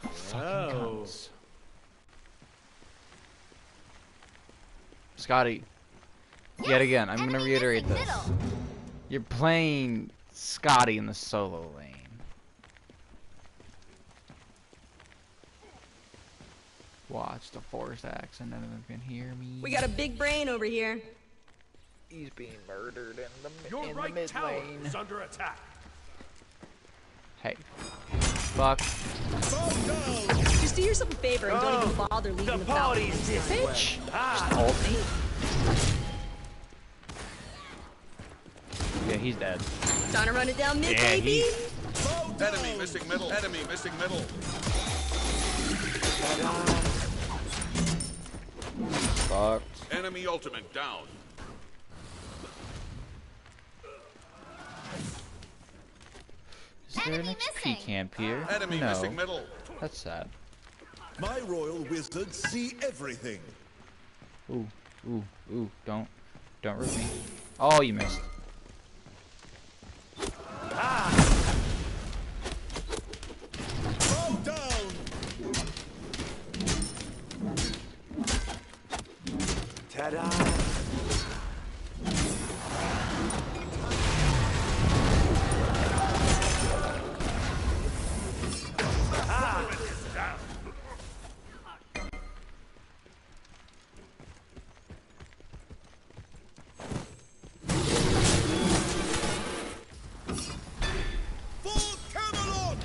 Fucking cunts. Scotty, yet again, I'm gonna reiterate this. You're playing Scotty in the solo lane. Watch the force axe and none of them can hear me. We got a big brain over here. He's being murdered in Your the right mid tower lane. is under attack. Hey. Fuck. Just do yourself a favor and don't even bother leaving the fountain. Bitch. Just ult me. Yeah, he's dead. Trying to run it down mid, Yeah, baby? Enemy missing middle. Enemy missing middle. Fucked. Enemy ultimate down. Is there an XP camp here? Enemy No. missing middle. That's sad. My royal wizards see everything. Ooh, ooh, don't rip me. Oh, you missed. Bow down. For Camelot.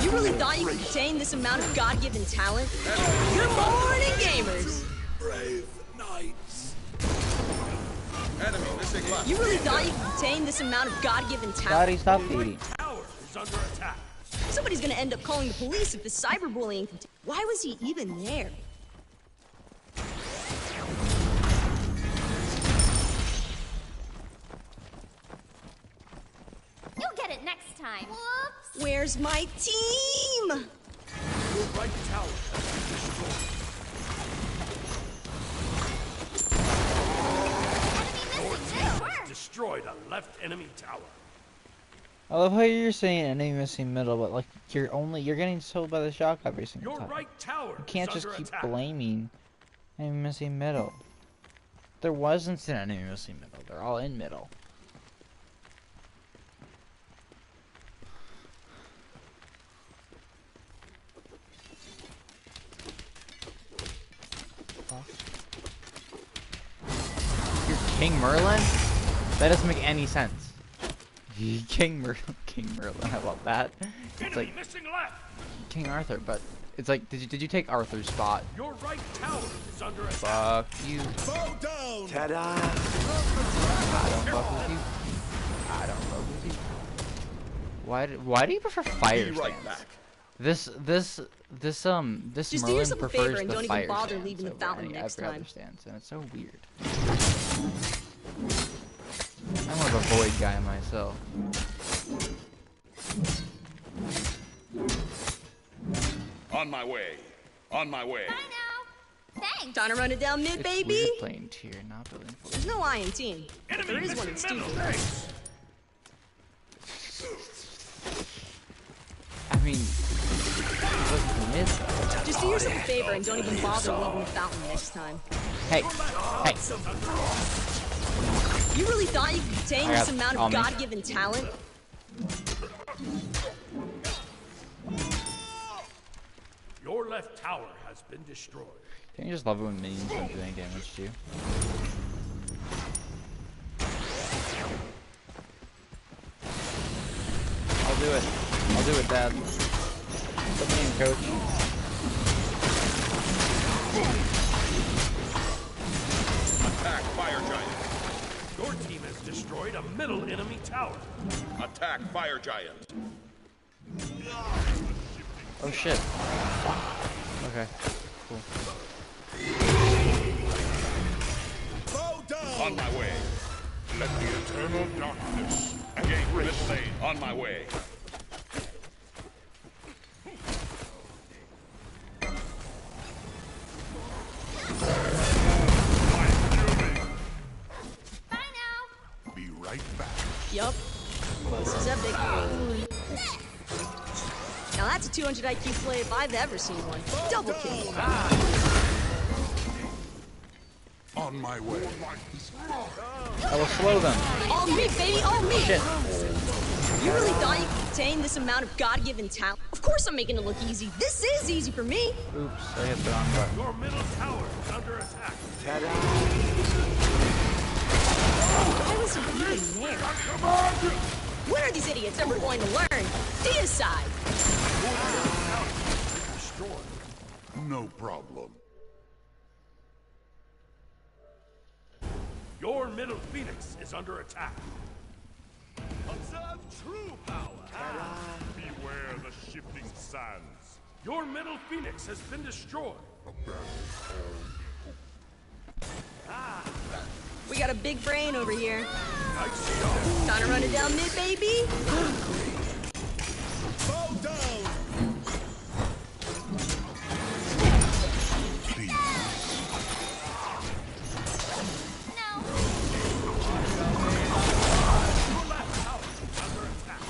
You really thought you could contain this amount of God-given talent? Good morning, gamers! Brave knights. Enemy missing missing left. You really thought you could contain this amount of God-given talent? Daddy, stop feeding. Tower is under attack. Somebody's gonna end up calling the police if this cyberbullying continues. Why was he even there? You'll get it next time. Whoops. Where's my team? Your right tower has been destroyed. Enemy missing. Good Destroyed a left enemy tower. I love how you're saying enemy missing middle, but like you're getting sold by the shock every single Your time. right tower You can't is just under keep attack. blaming enemy missing middle. There wasn't an enemy missing middle. They're all in middle. You're King Merlin? That doesn't make any sense. King Merlin, how about that? It's Enemy like missing left. King Arthur, but it's like, did you take Arthur's spot? Your right tower is under attack. Fuck you. Bow down! I don't fuck with you. I don't fuck with you. Why do you prefer fire Be right stance? back. This Just do Merlin yourself a favor prefers and the don't even fire bother stance leaving the over fountain any next every other time. stance, and it's so weird. I'm more of a void guy myself. On my way. On my way. Bye now. Thanks. Trying to run it down mid, It's baby? weird playing tier, not building full. There's no I in team. But Enemy there is one in missing middle. stupid. Thanks. I mean, it wasn't mid though. Just do yourself a favor and don't even bother leaving the fountain next time. Hey, hey. You really thought you could contain I this got amount all of me. God-given talent? Your left tower has been destroyed. Don't you just love it when minions don't do any damage to you? I'll do it. I'll do it, Dad. Put me in, Coach. Attack fire giant. Your team has destroyed a middle enemy tower. Attack fire giant. Oh shit. Okay. Cool. Bow down! On my way. Let the eternal darkness gate this lane. On my way. Bye now. Be right back. Yup. This is epic. Now that's a 200 IQ play if I've ever seen one. Double kill. On my way. I will slow them. All me, baby, all me. Shit. You really thought you could contain this amount of God-given talent? Of course I'm making it look easy. This is easy for me. Oops, I hit the wrong button. Your middle tower is under attack. Why was he even there? When are these idiots ever going to learn? Deicide. No problem. Your middle phoenix is under attack. Observe true power. Beware the shifting sands. Your middle phoenix has been destroyed. We got a big brain over here. Nice shot. Trying to run it down mid, baby? Bow down! Please. No. Your left tower is under attack.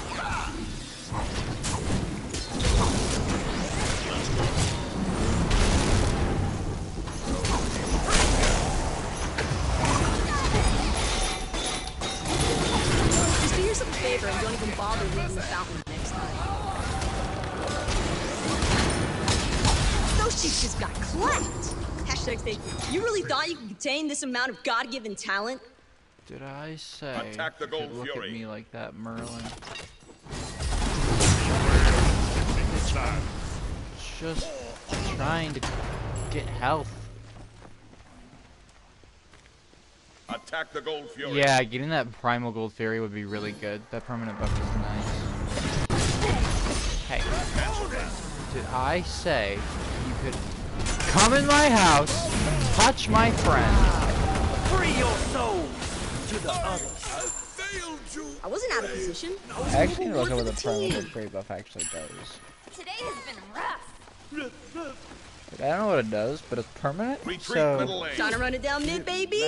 Just do yourself a favor and don't even bother leaving the fountain next time. Those cheeks just got clapped. Hashtag fake. You really thought you could contain this amount of God-given talent? Did I say Attack the you could Gold look Fury. at me like that, Merlin? Just trying to get health. Attack the Gold Fury. Yeah, getting that Primal Gold Fury would be really good. That permanent buff is nice. Hey, did I say you could come in my house, touch my friend? Free your soul to the others. I wasn't out of position. I was I actually need to moving look at on what for the Primal team. Gold Fury buff actually does. Today has been rough. Like, I don't know what it does, but it's permanent, Retreat so middle lane. Trying to run it down mid, baby.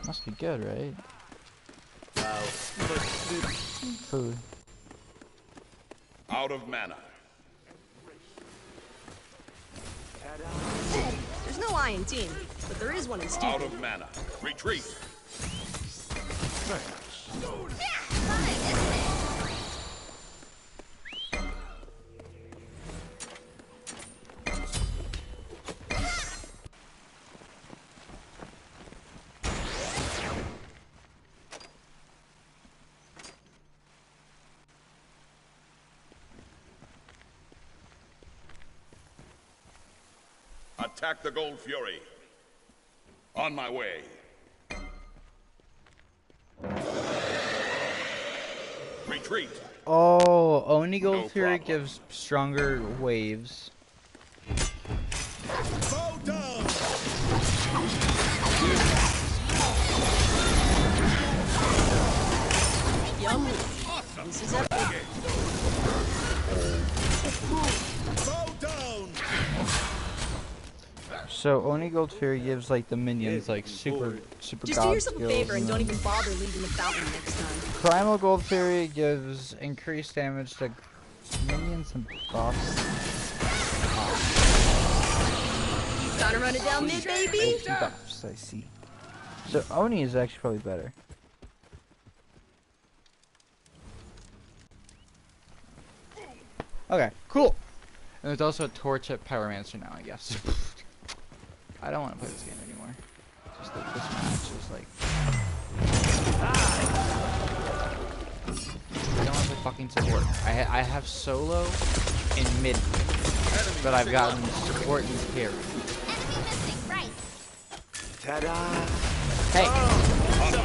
must be good, right? Food. Out of mana. There's no I in team, but there is one in Out stupid. of mana. Retreat. Yeah, fine, isn't it? Attack the Gold Fury. On my way. Retreat. Oh, Oni Gold No Fury problem. gives stronger waves. Bow down! Yum. This is epic. Bow down! So Oni Gold Fury gives like the minions like super Just do god yourself a skills, favor and and don't then even bother leaving the fountain next time. Primal Gold Fury gives increased damage to minions and bosses. Trying to run it down mid, baby. Buffs, I see. So Oni is actually probably better. Okay, cool. And there's also a Torch at Pyromancer now, I guess. I don't want to play this game anymore. Just like this match is like. I don't want to play fucking support. I have solo in mid, but I've gotten support and carry. Enemy missing, right. Ta-da! Hey,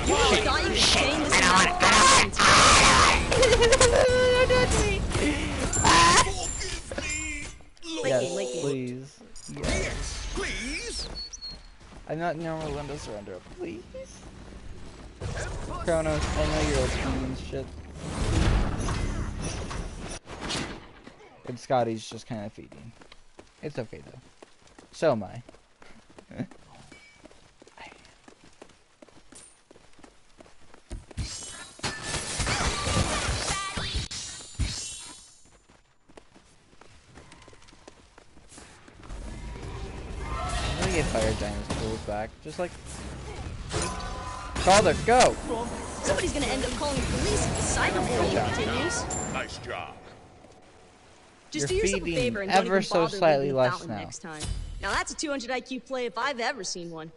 You really thought you could chain this Yes, Late game. please. Yes. Please? I'm not normal Linda Surrender, please. Kronos, I know you're OP and shit. And Scotty's just kind of feeding. It's okay though. So am I. I'm gonna get Fire Giant's tools back. Just like. Calder, go! Somebody's gonna end up calling the police if the cyberbullying continues. Nice job. Just You're do yourself a feeding favor and don't ever even so bother slightly leaving the less fountain now. next time. Now that's a 200 IQ play if I've ever seen one.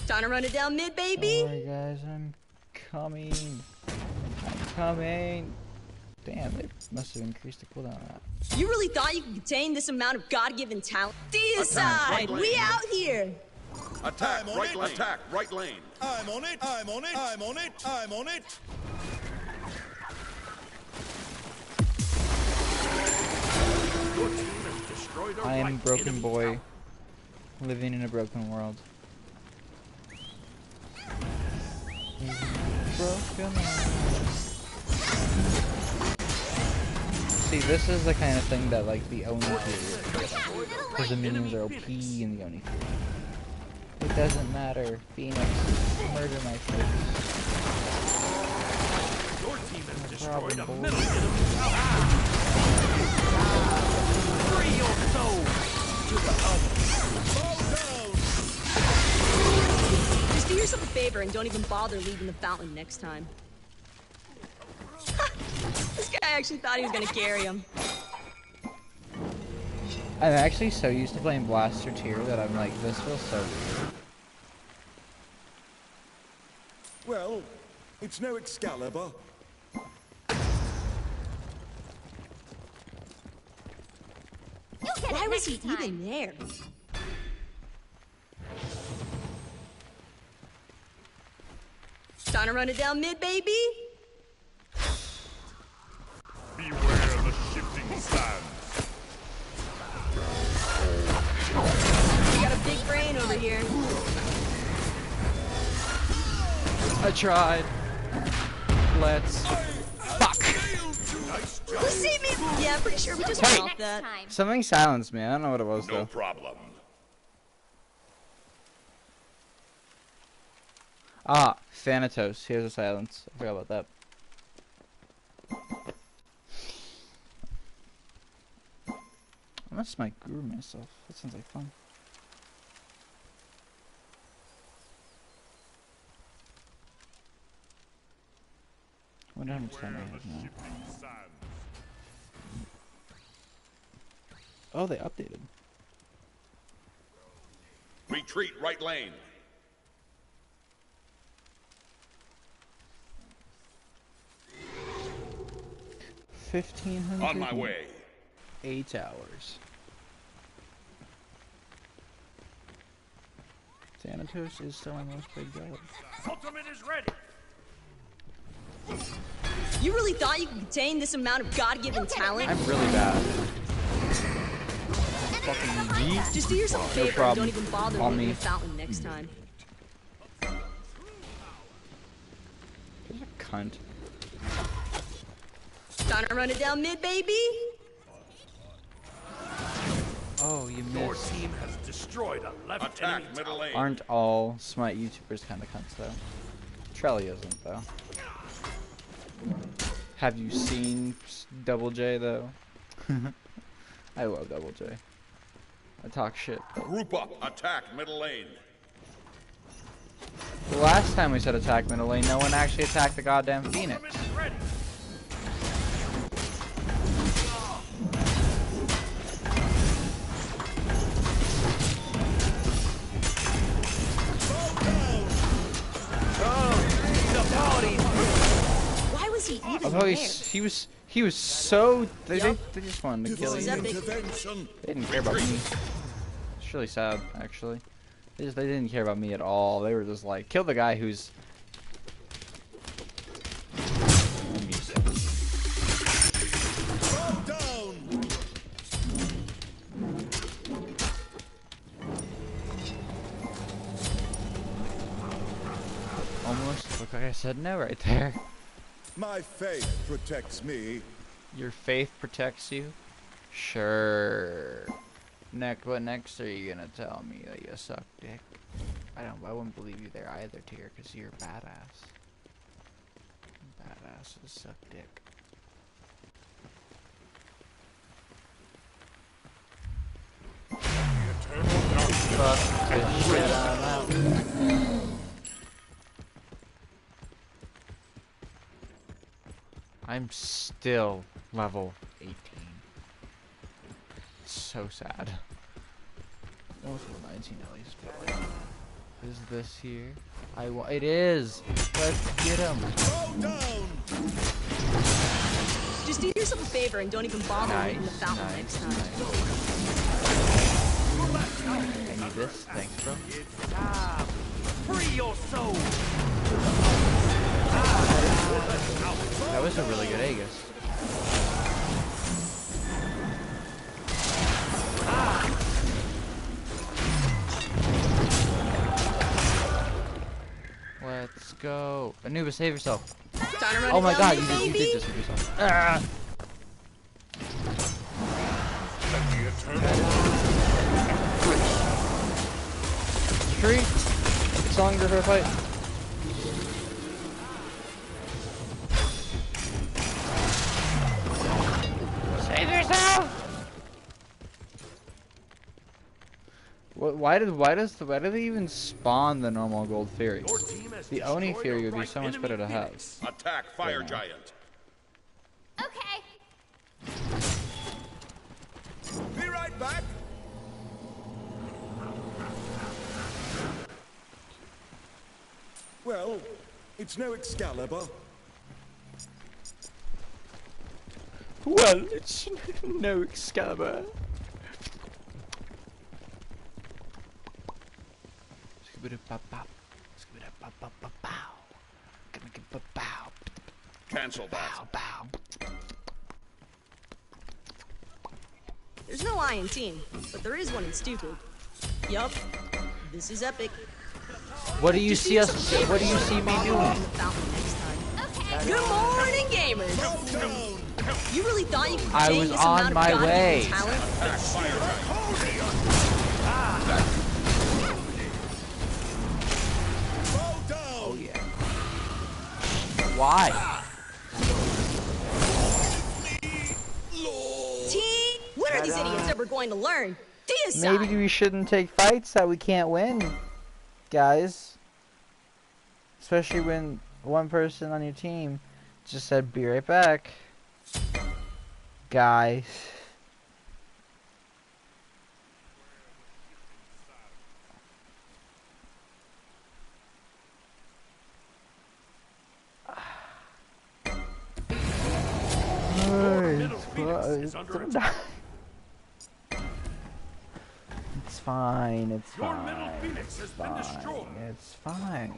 Time to run it down mid, baby. Alright guys, I'm coming. I'm coming. Damn, they must have increased the cooldown on that. You really thought you could contain this amount of God-given talent? Deicide, we out here. Attack I'm on right it. lane. Attack right lane. I'm on it! I'm on it! I'm on it! I'm on it! Your team has destroyed a I am right broken enemy boy, tower. living in a broken world. Broken world. See, this is the kind of thing that like the Oni Fury, because the minions are OP in the Oni Fury. It doesn't matter. Phoenix, murder my face. Your team has destroyed problem, a boy. middle enemy tower. Free your soul to the others. Bow down! Just do yourself a favor and don't even bother leaving the fountain next time. This guy actually thought he was gonna carry him. I'm actually so used to playing Blaster tier that I'm like, this feels so weird. Well, it's no Excalibur. You'll get Why it was next he time. even there? Trying to run it down mid, baby? Beware the shifting sands. You got a big brain over here. I tried. Let's. Fuck. Who saved me? Yeah, I'm pretty sure we just Hey. went off Next that. time. Something silenced me. I don't know what it was No though. problem. Ah, Thanatos. Here's a silence. I forgot about that. I must Smite grew myself. That sounds like fun. I wonder how much time I have now. Shifting sands. Oh, they updated. Retreat right lane. 1,500. On my way. 8 hours. Thanatos is still my most played god. Ultimate is ready. You really thought you could contain this amount of God-given talent? I'm really bad. Fucking yeet. Just do yourself a favor and problem. don't even bother On leaving me. the fountain next time. He's a cunt. Trying to run it down mid, baby? Oh, you Your missed. team has destroyed a left Attack enemy middle tower. lane. Aren't all Smite YouTubers kind of cunts though? Trelly isn't though. Have you seen Double J though? I love Double J. I talk shit. Group up. Attack middle lane. The last time we said attack middle lane, no one actually attacked the goddamn Phoenix. Ultimate is ready. Why was he even Although there? he was so they Yup. just wanted to kill Divine you. epic. intervention. They didn't care about me. It's really sad, actually. They didn't care about me at all. They were just like, kill the guy who's. I'm useless. Fall down. Almost looked like I said no right there. My faith protects me. Your faith protects you? Sure. What next are you gonna tell me that you suck dick? I wouldn't believe you there either, Tier, because you're badass. Badasses suck dick. Fuck this shit, I'm out. I'm still level 18. It's so sad. Almost level 19 at least. But like, is this here? It is! Let's get him! Fall down. Just do yourself a favor and don't even bother leaving the Nice, fountain nice, next time. nice. I need this. Thanks, bro. It's time. Free your soul. That was a really good Aegis. Let's go. Anubis, save yourself. Trying to run Oh it my down god, mid, you baby? did just save yourself. Ah. Tree. Stronger for a fight. Save yourself! Why do they even spawn the normal gold furies? Your team has The Oni destroyed Fury a would be right so much enemy better to have. Phoenix. Attack fire Yeah. giant. Okay. Be right back. Well, it's no Excalibur. Well, it's no Excalibur. Skibidi-bop-bop. Skibidi-bop-bop-bop-pow. Bow, Cancel that. bow. There's no I in team, but there is one in stupid. Yup. This is epic. What do you see us? Some What do you see me doing? on the fountain next time. Okay. Good morning, gamers! You really thought you could I contain was this on amount of my God-given way. talent? Oh yeah. Why? Team, when are these idiots ever going to learn? Decide. Maybe we shouldn't take fights that we can't win, guys. Especially when one person on your team just said, "Be right back." Guys. It's fine, it's Your middle fine, phoenix has been destroyed. it's fine.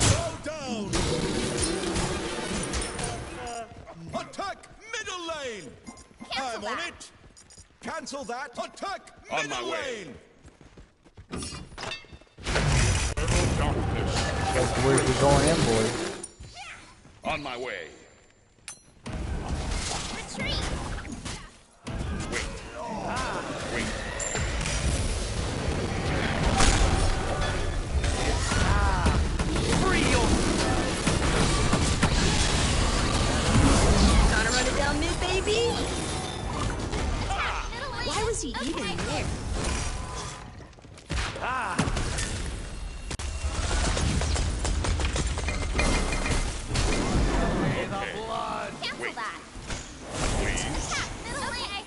Go down! Attack middle lane! Cancel I'm on that. it! Cancel that! Attack On my middle way. lane! Where's we going in, boys? On my way. Retreat. Wait. Trying to run it down mid, baby? Middle lane. Why was he even there? Cancel that. Please. Middle lane.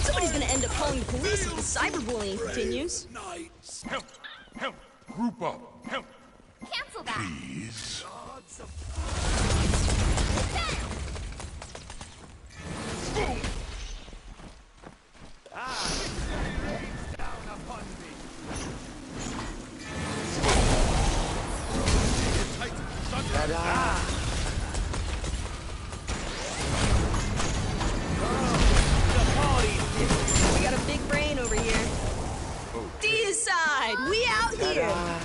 Somebody's gonna end up calling the police if the cyberbullying continues. Help! Help! Group up! Help! Cancel that. Please. We got a big brain over here. Decide! We out here!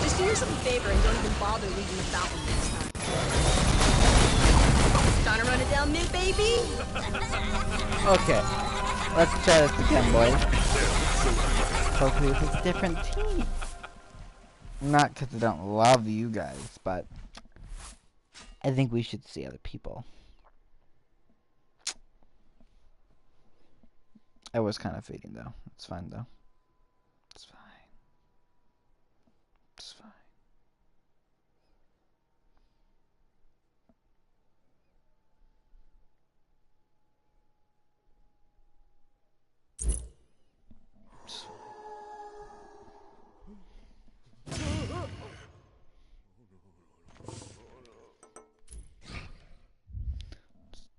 Just do yourself a favor and don't even bother leaving the fountain next time. Trying to run it down mid, baby? Okay, let's try this again, boys. Hopefully with a different team. Not because I don't love you guys, but I think we should see other people. I was kind of fading though. It's fine though. It's fine. It's fine. It's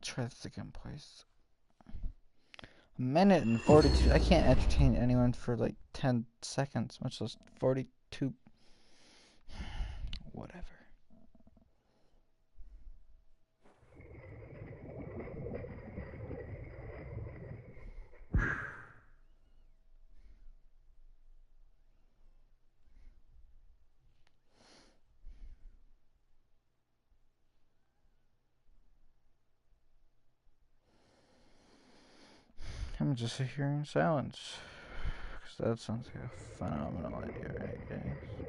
try this again, please. A minute and 42. I can't entertain anyone for like 10 seconds, much less 42. Whatever. I'm just hearing silence. That sounds like a phenomenal idea, right, guys?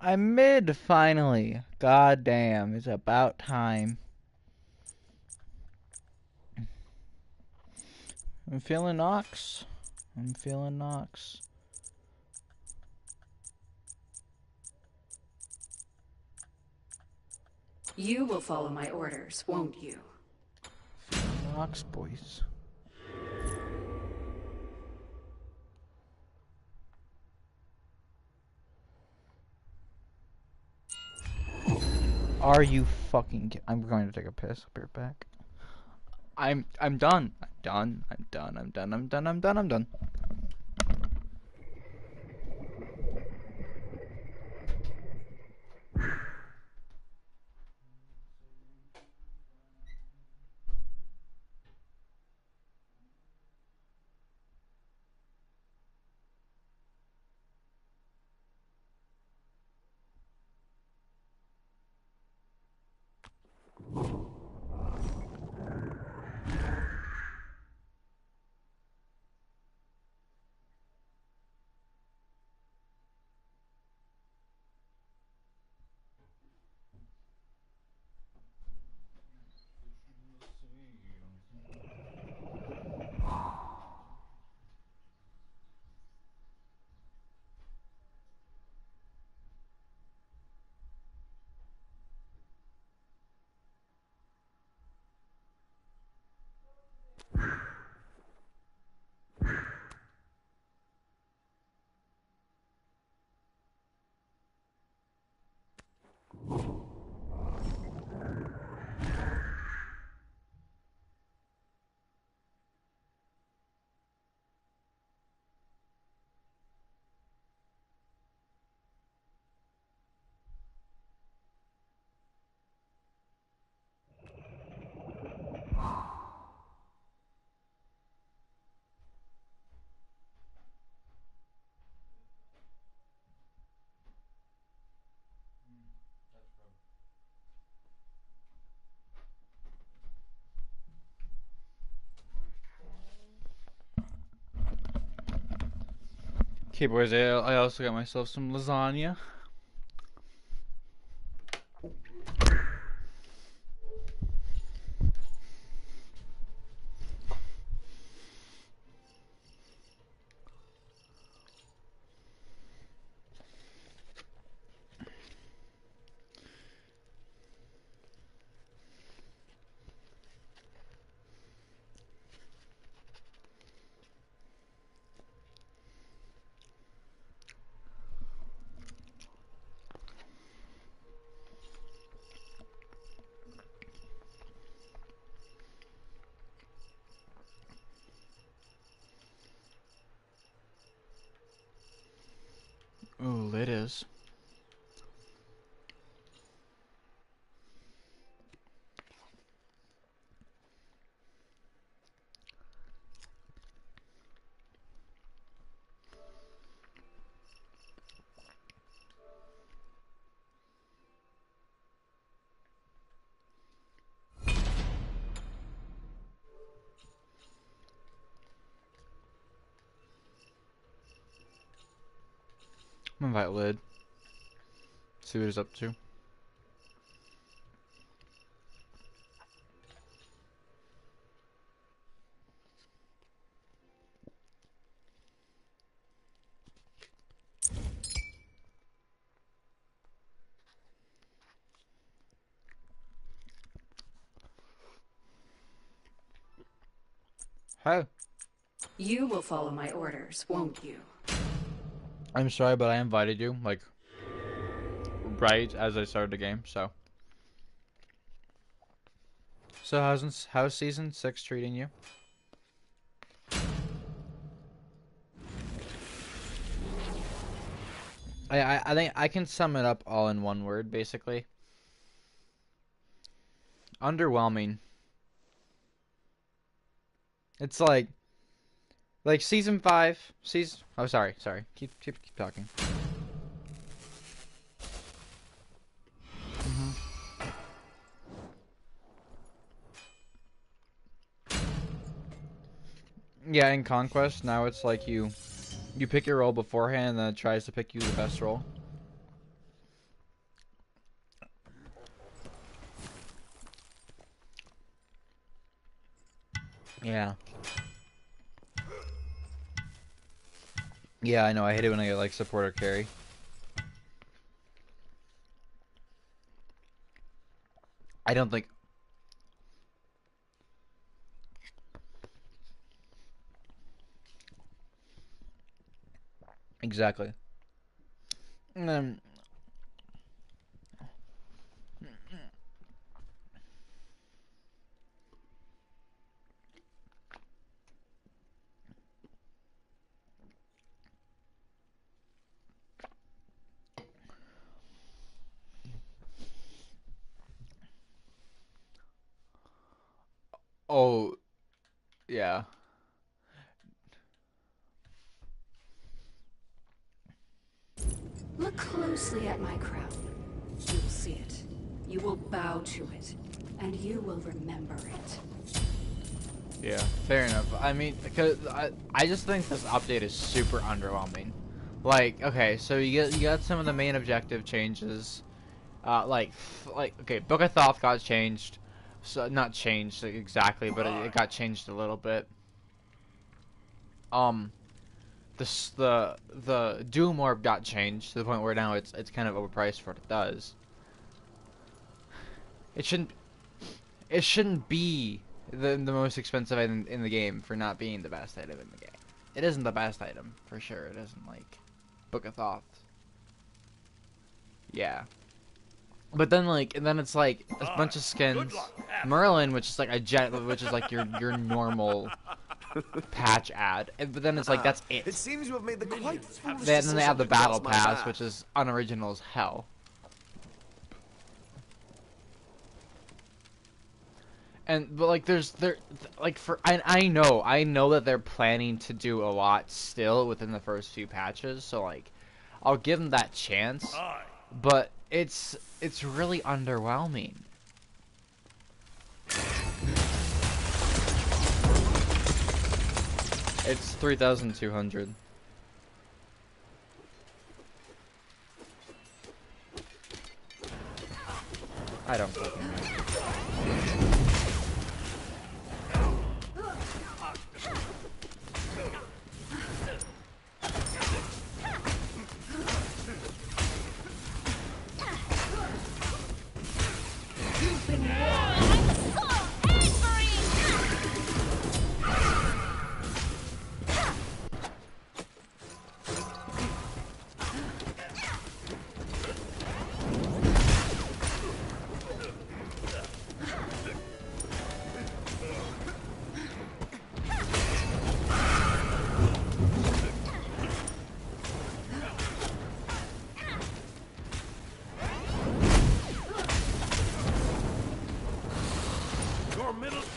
I'm mid finally. God damn, it's about time. I'm feeling Nox. I'm feeling Nox. You will follow my orders, won't you? Nox, boys. Are you fucking I'm going to take a piss. I'll be right back. I'm done. I'm done. I'm done. I'm done. I'm done. I'm done. I'm done. Okay, boys, I also got myself some lasagna. Ooh, it is. I'm gonna invite Lid. See what he's up to. Hey. You will follow my orders, won't you? I'm sorry, but I invited you, like, right as I started the game, so. So how's season 6 treating you? I think I can sum it up all in one word, basically. Underwhelming. It's like season 5, oh sorry. Keep talking. Yeah, in Conquest, now it's like you pick your role beforehand and then it tries to pick you the best role. Yeah. Yeah, I know, I hate it when I get like support or carry. I don't think... Exactly. Oh, yeah. Look closely at my crown. You will see it. You will bow to it. And you will remember it. Yeah, fair enough. I mean, because I just think this update is super underwhelming. Like, okay, so you got some of the main objective changes. Okay, Book of Thoth got changed. So not changed exactly, but it got changed a little bit. The Doom Orb got changed to the point where now it's kind of overpriced for what it does. It shouldn't be the most expensive item in the game for not being the best item in the game. It isn't the best item for sure. It isn't like Book of Thoth. Yeah. But then it's like a bunch of skins. Merlin, which is like which is like your normal patch ad. But then it's like that's it. It seems you have made the quite foolish Then they have the decision to battle cross my pass, path. which is unoriginal as hell. But like I know that they're planning to do a lot still within the first few patches, so like I'll give them that chance. But it's really underwhelming. It's 3,200. I don't fucking know.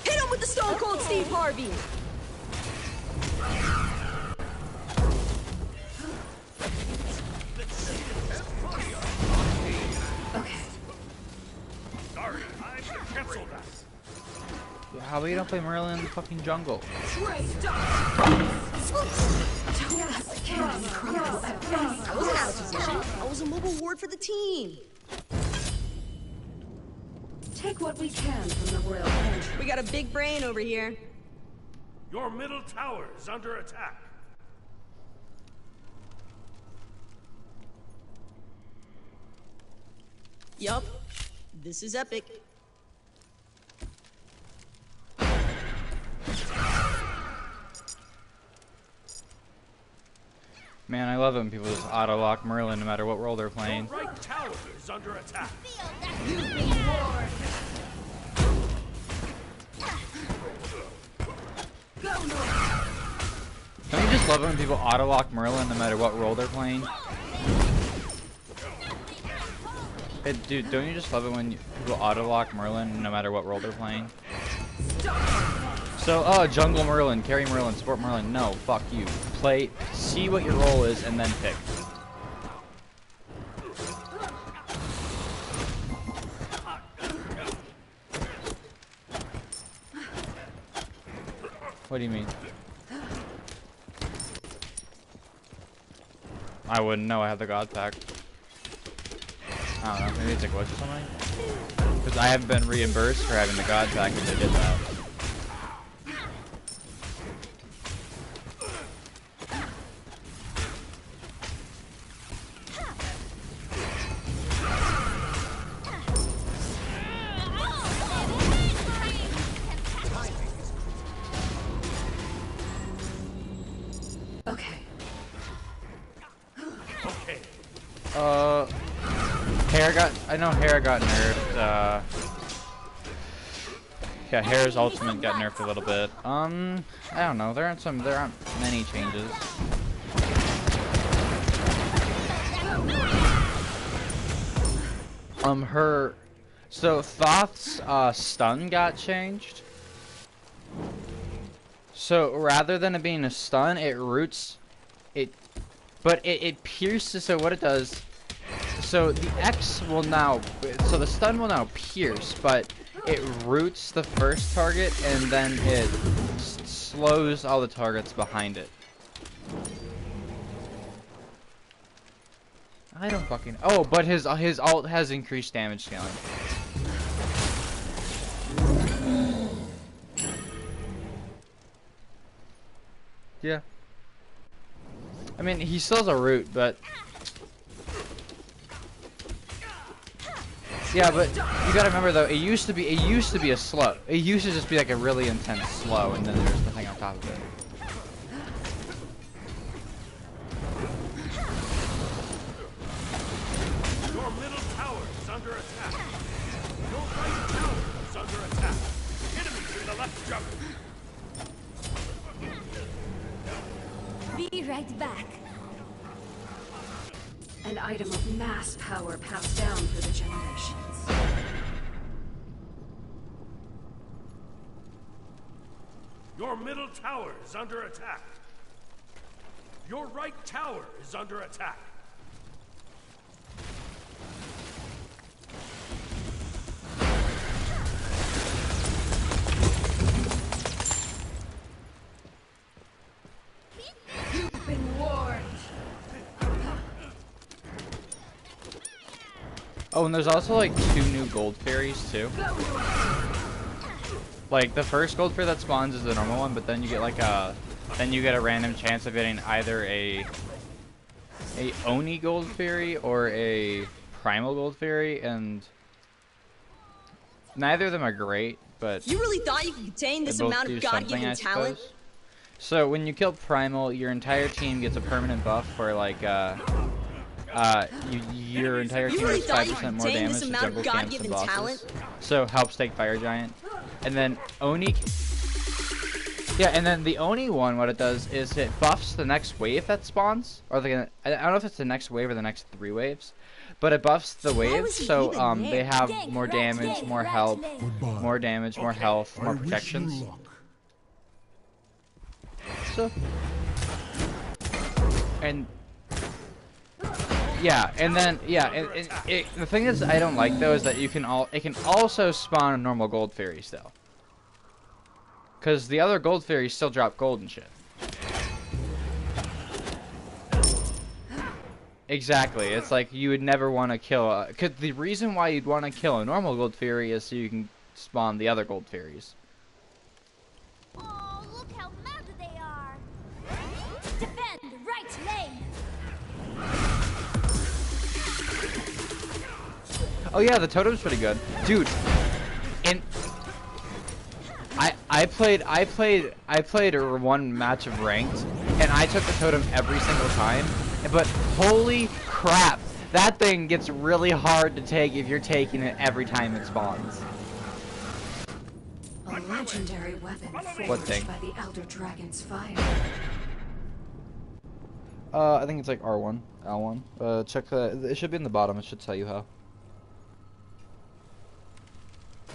Hit him with the Stone Cold Steve Harvey! Okay. Sorry, I should cancel that. How about you don't play Merlin in the fucking jungle? Don't ask. I wasn't out of position. I was a mobile ward for the team. Take what we can from the royal pantry. We got a big brain over here. Your middle tower is under attack. Yup. This is epic. Man, I love it when people just auto-lock Merlin no matter what role they're playing. Your right tower is under attack. Don't you just love it when people auto-lock Merlin no matter what role they're playing? Hey, dude, don't you just love it when people auto-lock Merlin no matter what role they're playing? So, oh, jungle Merlin, carry Merlin, support Merlin. No, fuck you. Play, see what your role is, and then pick. What do you mean? I wouldn't know, I have the God Pack. I don't know, maybe it's a glitch or something? Because I haven't been reimbursed for having the God Pack if I did that. Okay. I know Hera got nerfed, yeah, Hera's ultimate got nerfed a little bit. I don't know, there aren't many changes. So Thoth's, stun got changed. So rather than it being a stun, it roots, but it pierces, so what it does, so the X will now, so the stun will now pierce, but it roots the first target and then it slows all the targets behind it. I don't fucking, oh, but his ult has increased damage scaling. Yeah. I mean, he still has a root, but yeah, but you gotta remember though, it used to be a slow. It used to just be like a really intense slow, and then there's nothing on top of it. Your middle tower is under attack. Your right tower is under attack. Enemies in the left juggle. Be right back. An item of mass power passed down through the generations. Your middle tower is under attack. Your right tower is under attack. You've been warned. Oh, and there's also like 2 new gold fairies too. Like the first gold fairy that spawns is the normal one, but then you get like a random chance of getting either a Oni gold fairy or a primal gold fairy, and neither of them are great, but You really thought you could contain this amount of God-given talent? So when you kill primal, your entire team gets a permanent buff for like your entire team really has thought you 5% more contained damage this to amount of jungle camps and God-given bosses. talent? So helps take Fire Giant. And then Oni, yeah, and then the Oni one, what it does is it buffs the next wave that spawns, or I don't know if it's the next wave or the next 3 waves, but it buffs the waves, so they have more damage, more health, more damage, more health, more protections. So, and yeah, and then the thing is I don't like though is that it can also spawn a normal gold fairy still, because the other gold fairies still drop gold and shit. Exactly. It's like you would never want to kill. Cause the reason why you'd want to kill a normal gold fairy is so you can spawn the other gold fairies. Oh, look how mad they are. Defend right lane. Oh yeah, the totem's pretty good, dude. And I played one match of ranked, and I took the totem every single time. But holy crap, that thing gets really hard to take if you're taking it every time it spawns. A legendary weapon What forged thing? by the Elder Dragon's fire. I think it's like R1, L1. Check the. It should be in the bottom. It should tell you how.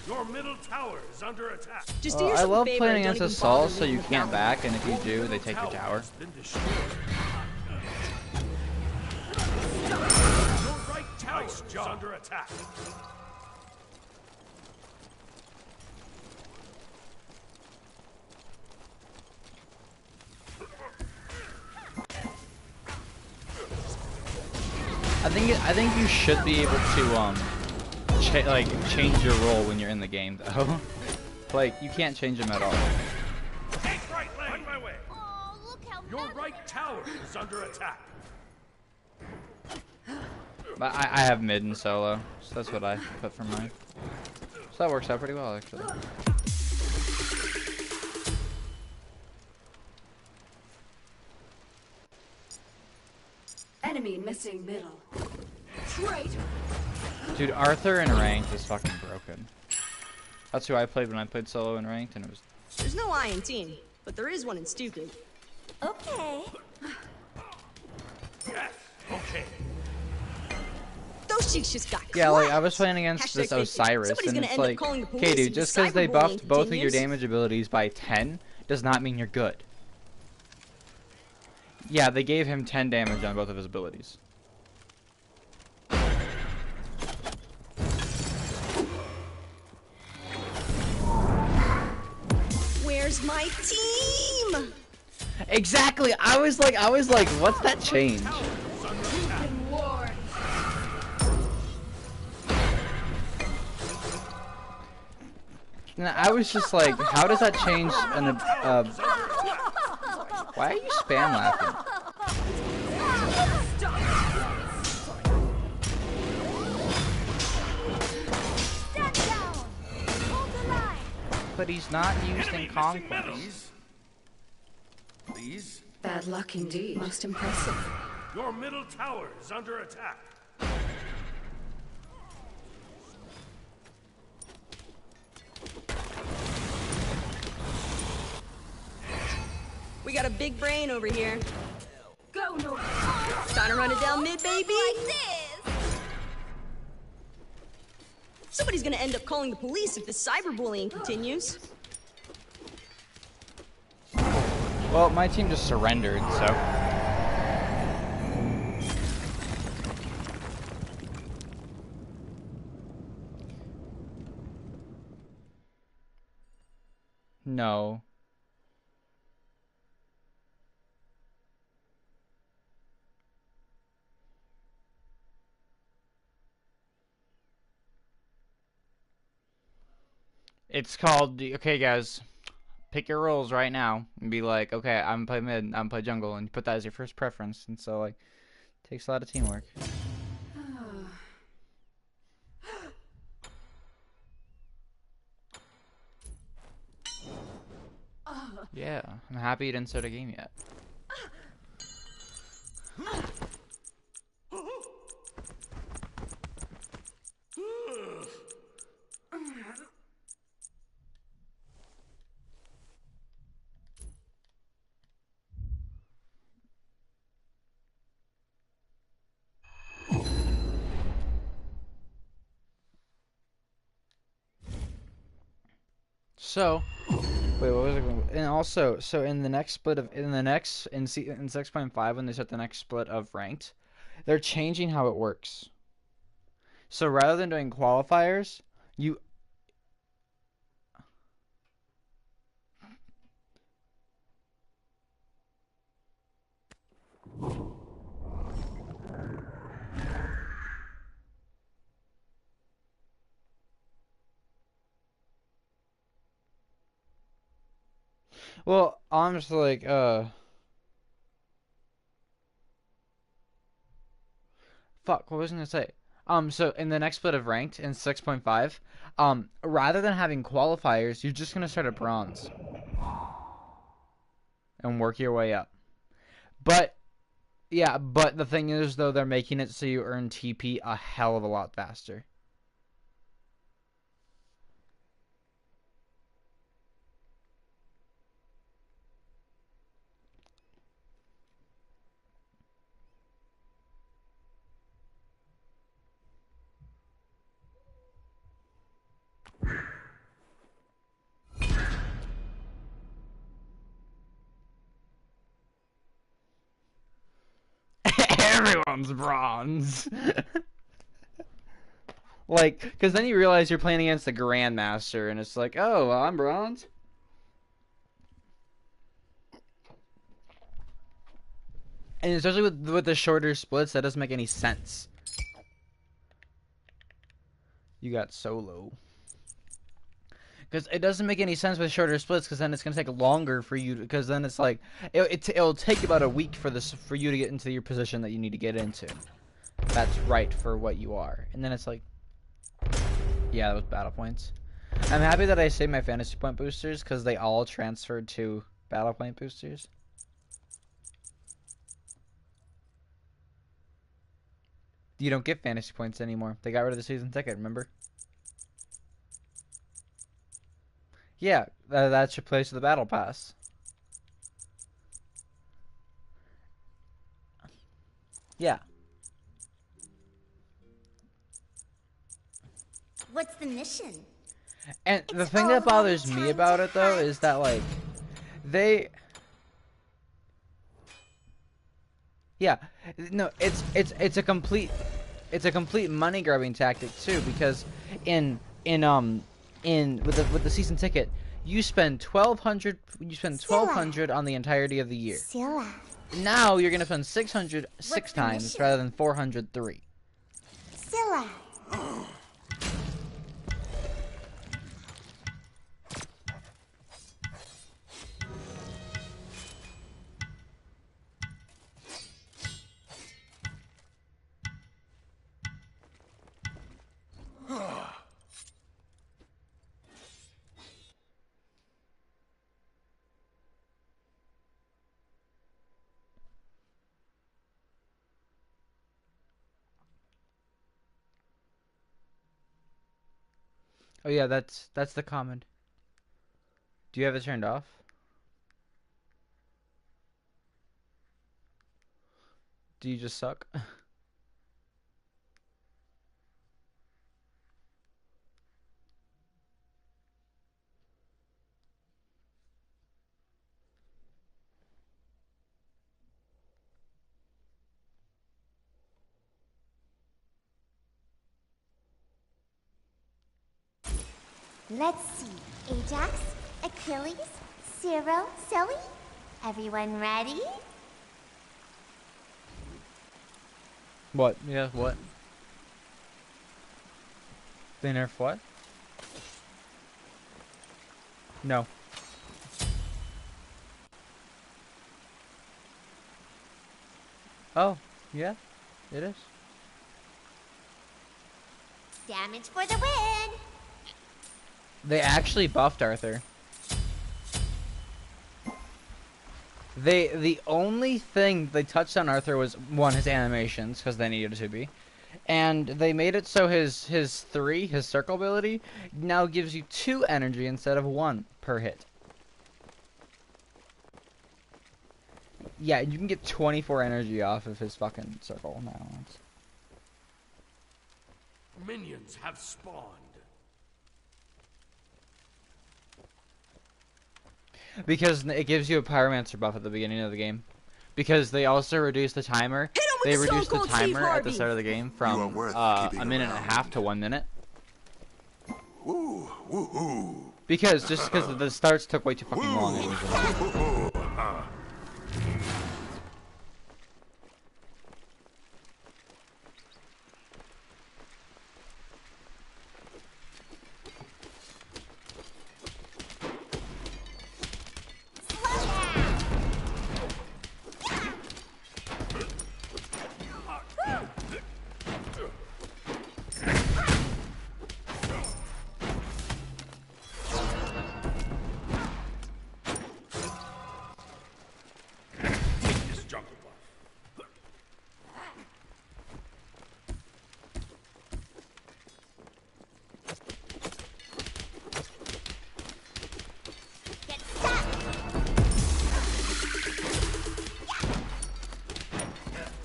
Your middle tower is under attack. Just do I yourself a love favor playing and don't against even assault, bother so leaving you the can't tower. back, and if you do, they take your tower. Has been destroyed. Your right tower is under attack. I think you should be able to change your role when you're in the game though. Like you can't change them at all. Take right lane. On my way. Oh, look how Your mad right tower is under attack. But I have mid and solo, so that's what I put for mine. So that works out pretty well actually. Enemy missing middle. Traitor! Dude, Arthur in ranked is fucking broken. That's who I played when I played solo in ranked, and it was. There's no I in team, but there is one in stupid. Okay. Yes. Okay. Those cheeks just got Yeah, like I clapped. was playing against Hashtag this 50. Osiris, Somebody's and gonna it's end up like, calling the okay, police dude, if just this because they cyberbullying buffed both of your continues. damage abilities by 10 does not mean you're good. Yeah, they gave him 10 damage on both of his abilities. Where's my team? Exactly. I was like, what's that change? And I was just like, how does that change an why are you spam laughing? Stand down. Hold the line. But he's not used in conquest. Please? Please? Bad luck indeed. Most impressive. Your middle tower is under attack. We got a big brain over here. Go north. Time to run it down mid, baby. Like this. Somebody's gonna end up calling the police if this cyberbullying continues. Well, my team just surrendered, so. No. It's called, okay guys, pick your roles right now and be like, okay, I'm gonna play mid, I'm gonna play jungle, and you put that as your first preference, and so like, it takes a lot of teamwork. Yeah, I'm happy you didn't start a game yet. So, wait, what was it going? And also, so in the next split of in 6.5 when they set the next split of ranked, they're changing how it works. So rather than doing qualifiers, you Well, I'm just like, fuck, what was I gonna say? So in the next split of ranked in 6.5, rather than having qualifiers, you're just gonna start at bronze and work your way up. But yeah, but the thing is though, they're making it so you earn TP a hell of a lot faster. Everyone's bronze. Like, because then you realize you're playing against the Grandmaster, and it's like, oh, well, I'm bronze. And especially with the shorter splits, that doesn't make any sense. You got solo. Because it doesn't make any sense with shorter splits, because then it's going to take longer for you, because then it's like, it'll take about a week for you to get into your position that you need to get into. That's right for what you are. And then it's like, yeah, that was battle points. I'm happy that I saved my fantasy point boosters, because they all transferred to battle point boosters. You don't get fantasy points anymore. They got rid of the season ticket, remember? Yeah, that's your place of the battle pass. Yeah. What's the mission? And the thing that bothers me about it though is that like yeah, no, it's a complete money grubbing tactic too, because in with the season ticket, you spend 1200 on the entirety of the year. Scylla. Now you're going to spend 600 six times rather than 403. Scylla. Oh yeah, that's the comment. Do you have it turned off? Do you just suck? Let's see. Ajax, Achilles, Cyril, Zoe. Everyone ready? What? Yeah, what? They nerf what? No. Oh, yeah, it is. Damage for the win! They actually buffed Arthur. The only thing they touched on Arthur was, one, his animations, because they needed to be. And they made it so his circle ability, now gives you 2 energy instead of 1 per hit. Yeah, you can get 24 energy off of his fucking circle now. Minions have spawned. Because it gives you a Pyromancer buff at the beginning of the game. Because they also reduce the timer. They reduce the timer at the start of the game from a minute and a half to 1 minute. Woo, woo-hoo. Because the starts took way too fucking long. Usually.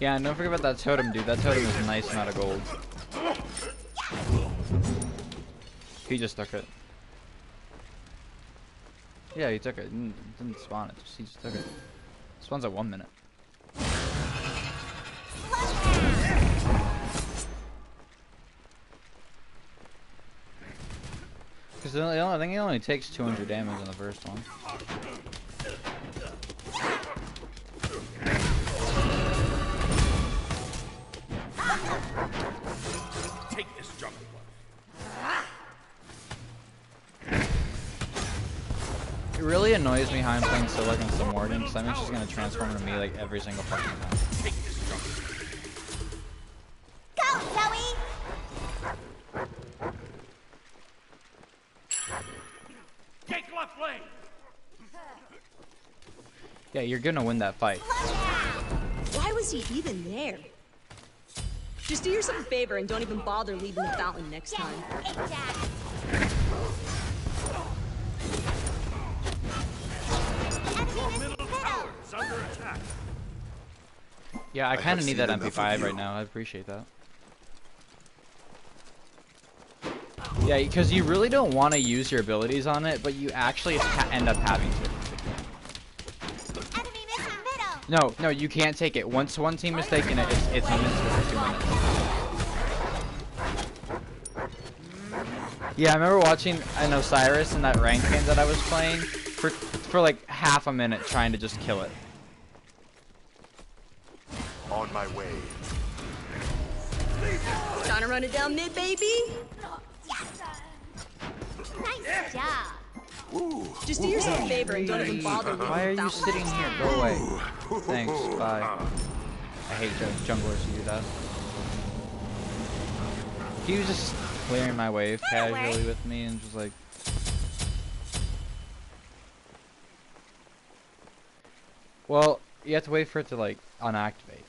Yeah, and don't forget about that totem, dude. That totem is a nice amount of gold. He just took it. Yeah, he took it. Didn't spawn it. He just took it. Spawns at 1 minute. Because I think it only takes 200 damage on the first one. Take this jungle It really annoys me how I'm playing Scylla against the Morgan, because I'm just going to transform into me like every single fucking time. Take this jungle. Go, Zoe! Take left lane. Yeah, you're going to win that fight. Why was he even there? Just do yourself a favor and don't even bother leaving the fountain next time. Middle tower is under attack. Yeah, I kind of need that MP5 right now. I appreciate that. Yeah, because you really don't want to use your abilities on it, but you actually end up having to. No, you can't take it. Once one team has taken it, it's invincible for 2 minutes. Yeah, I remember watching an Osiris in that rank game that I was playing for like half a minute trying to just kill it. On my way. Trying to run it down mid, baby? Nice job. Just do yourself a favor and don't even bother leaving Why are the you fountain. sitting here? Go away. Thanks, bye. I hate junglers who do that. He was just clearing my wave casually with me and just like... Well, you have to wait for it to like unactivate.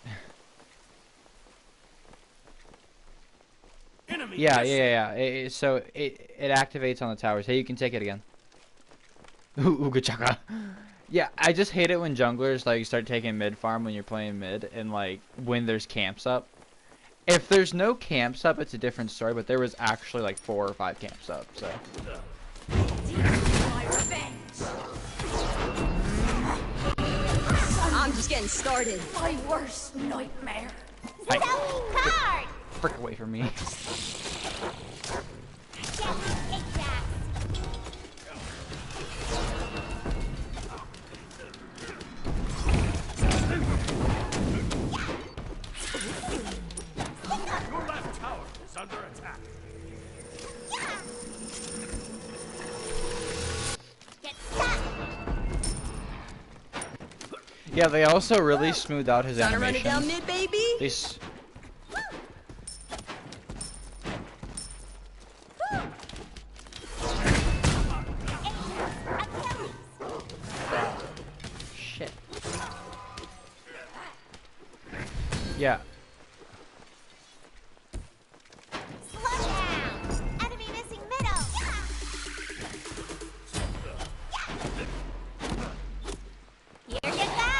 Enemy Yeah. So it activates on the towers. Hey, you can take it again. Ooga chaka. Yeah, I just hate it when junglers like start taking mid farm when you're playing mid and like when there's camps up. If there's no camps up, it's a different story, but there was actually like 4 or 5 camps up, so. I'm just getting started. My worst nightmare. Hi. Card! Frick away from me. Your left tower is under attack. Get stuck! Yeah, they also really smoothed out his Trying to run it animations. down mid, baby? They s- Shit. Yeah. Slow down! Enemy missing middle! Here you go!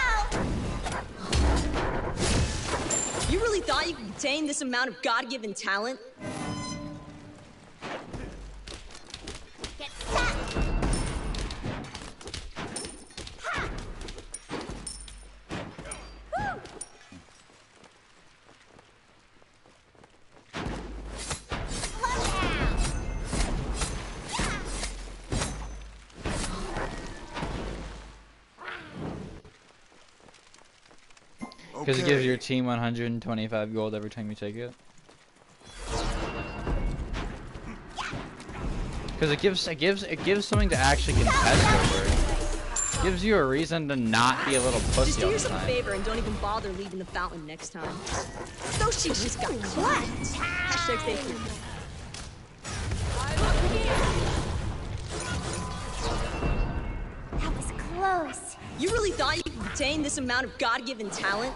You really thought you could contain this amount of God-given talent? Get stuck! Ha! Woo! Slow down! Because it gives your team 125 gold every time you take it. Because it gives something to actually contest over. Gives you a reason to not be a little Just pussy do all the yourself a time. favor and don't even bother leaving the fountain next time. Those cheeks just got clapped. Hashtag stay free. That was close. You really thought you could contain this amount of God-given talent?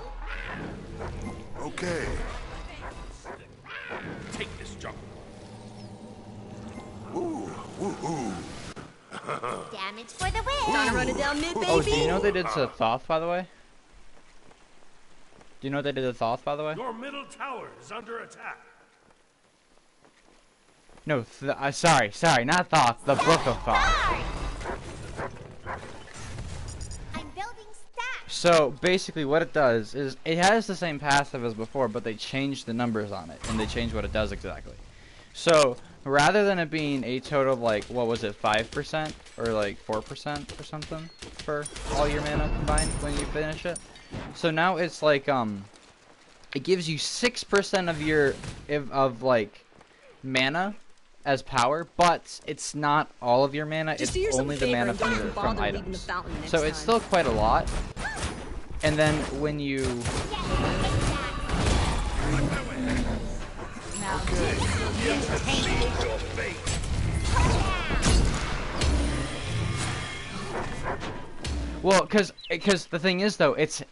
Okay. Take this jungle. Damage for the win. Trying to run it down mid, baby? Oh, do you know they did to Thoth, by the way? you know what they did to Thoth, by the way? Your middle tower is under attack. No, sorry, not Thoth. The Book of Thoth. I'm building stacks. So basically, what it does is it has the same passive as before, but they changed the numbers on it, and they changed what it does exactly. So rather than it being a total of like, what was it, 5% or like 4% or something for all your mana combined when you finish it, so now it's like it gives you 6% of your like mana as power, but it's not all of your mana. Just it's only the mana from items. So it's still quite a lot. And then when you well, because the thing is though, it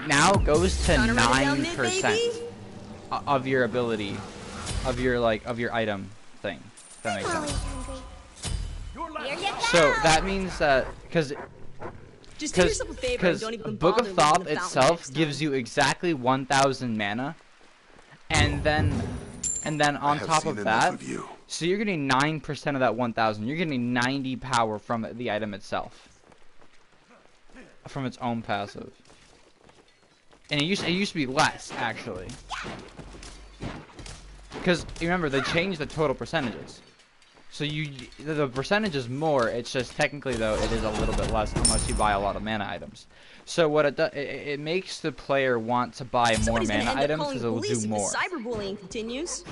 now goes to 9% of your ability, of your item thing. If that makes sense. So that means that because Book of Thoth itself gives you exactly 1,000 mana, and then on top of that, so you're getting 9% of that 1,000. You're getting 90 power from the item itself, from its own passive. And it used to be less actually, because remember they changed the total percentages. So the percentage is more. It's just technically though it is a little bit less unless you buy a lot of mana items. So what it does, it makes the player want to buy more mana items because it will do more. Cyberbullying continues.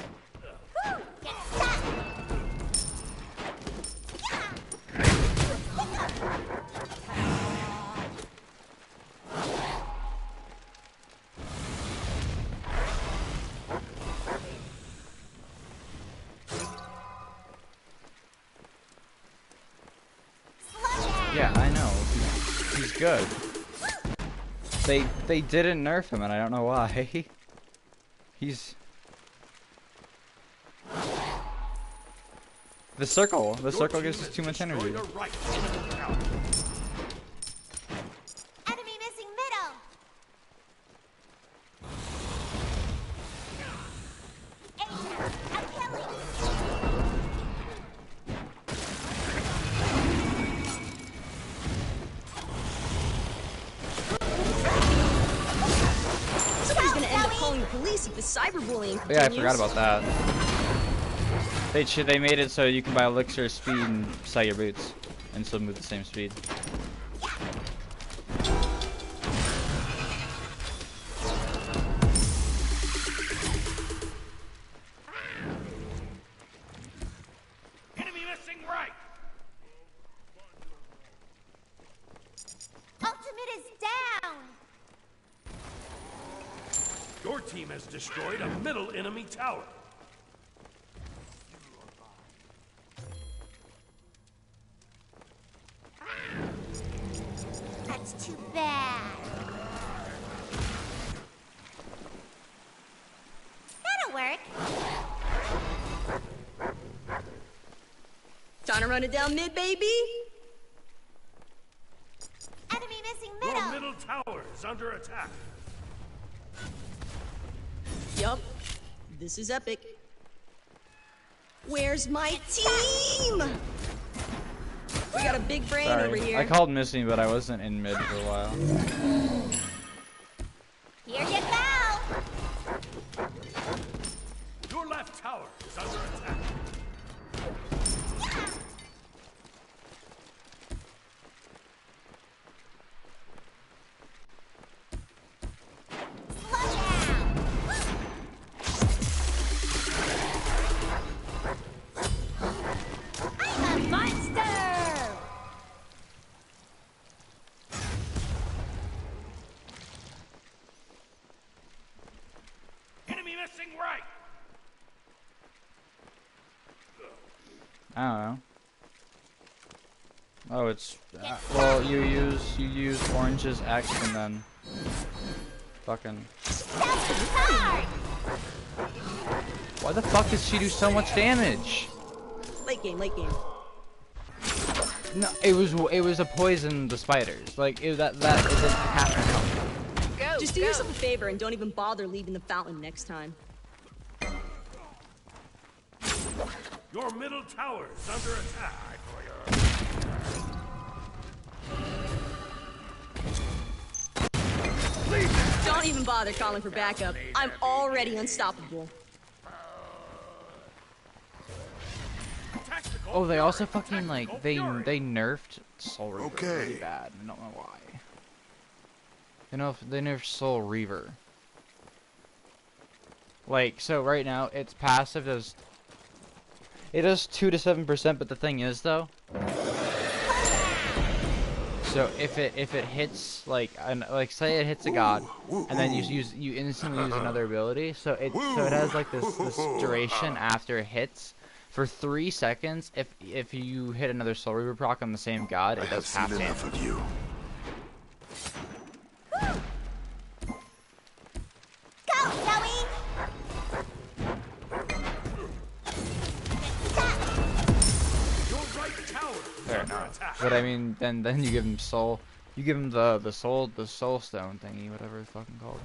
Yeah, I know. He's good. They didn't nerf him, and I don't know why. He's the circle. The circle gives us too much energy. Enemy missing middle. I'm killing. Somebody's gonna end up calling the police if the cyberbullying continues. Yeah, I forgot about that. They made it so you can buy elixir speed and sell your boots, and still move the same speed. Enemy missing right. Ultimate is down. Your team has destroyed a middle enemy tower. That's too bad. That'll work. Trying to run it down mid, baby. Enemy missing Your middle. middle tower is under attack. Yup. This is epic. Where's my team? We got a big brain over here. I called missing, but I wasn't in mid for a while. Here you go. Your left tower is under attack. I'm a monster. Enemy missing right. I don't know. Oh, it's well, you use orange's X and then fucking. Why the fuck does she do so much damage? Late game, late game. No, it was a poison the spiders. Like that it didn't happen. Just do yourself a favor and don't even bother leaving the fountain next time. Your middle tower is under attack. Don't even bother calling for backup. I'm already unstoppable. Oh, they also fucking like they nerfed Soul Reaver really bad. I don't know why. You know, if they nerfed Soul Reaver. Like, so right now its passive does 2 to 7%, but the thing is though, so if it hits like say it hits a god, and then you instantly use another ability, so it has like this duration after it hits for 3 seconds. If you hit another Soul Reaver proc on the same god, it does half damage. Enough of you. Go, Zoe! Fair enough. But I mean, then you give him soul. You give him the soul stone thingy, whatever it's fucking called.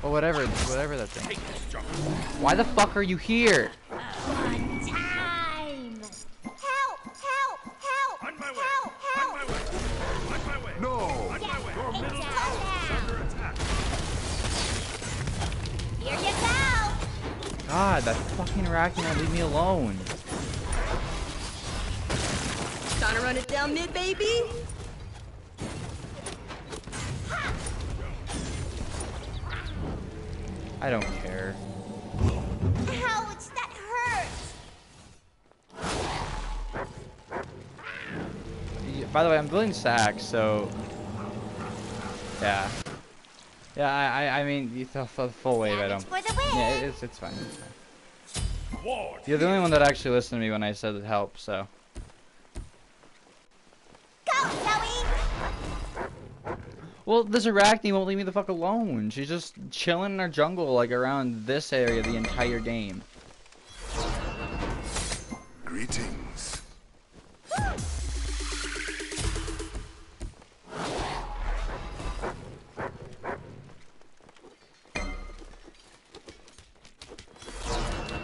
Or whatever that thing. Why the fuck are you here? One time! Help! Help! Help! On my way! Help! Help! On my way! On my way! No! On my way! Your middle tower is under attack. Here you go! God, that fucking Arachne won't leave me alone. Trying to run it down mid, baby? I don't care. Ouch! That hurts! By the way, I'm building Sack, so yeah. Yeah, I mean, the full wave, I don't. For the win! Yeah, it's fine. It's fine. Ward. You're the only one that actually listened to me when I said it helped, so. Go, Zoe! Well, this Arachne won't leave me the fuck alone. She's just chilling in her jungle, like, around this area the entire game. Greetings.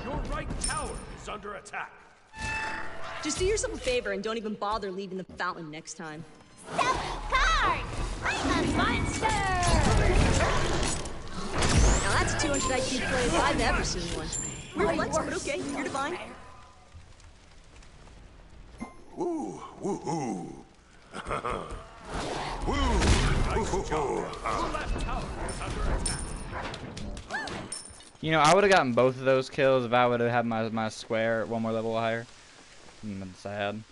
Your right tower is under attack. Just do yourself a favor and don't even bother leaving the fountain next time. Zoe card! I'm a monster! Now that's a 200 IQ play if I've ever seen one. Weird flex, but okay, you're divine. Woo, woo, woo. Woo, woo, woo. You know, I would have gotten both of those kills if I would have had my square one more level higher. That's sad.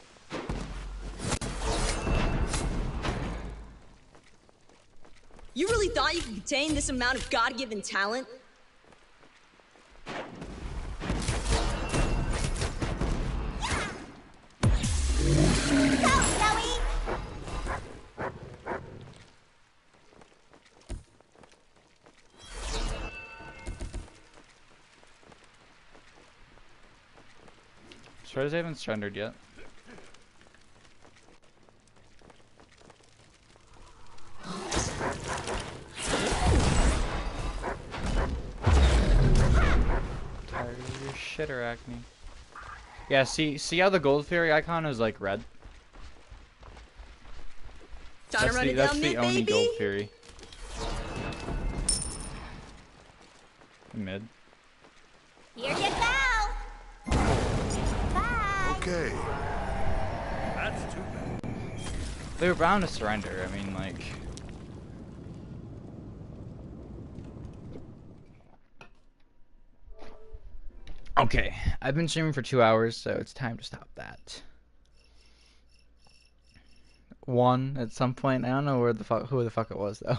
You really thought you could contain this amount of God-given talent? Go, Zoe! Shredder's haven't surrendered yet. Tired of your shit, Arachne. Yeah, see how the Gold Fury icon is like red? Trying to run it That's down the mid, Oni baby? Gold Fury. Mid. Here you go! Bye! Okay. That's too bad. They were bound to surrender. I mean, like. Okay, I've been streaming for 2 hours, so it's time to stop that. One at some point. I don't know who the fuck it was though.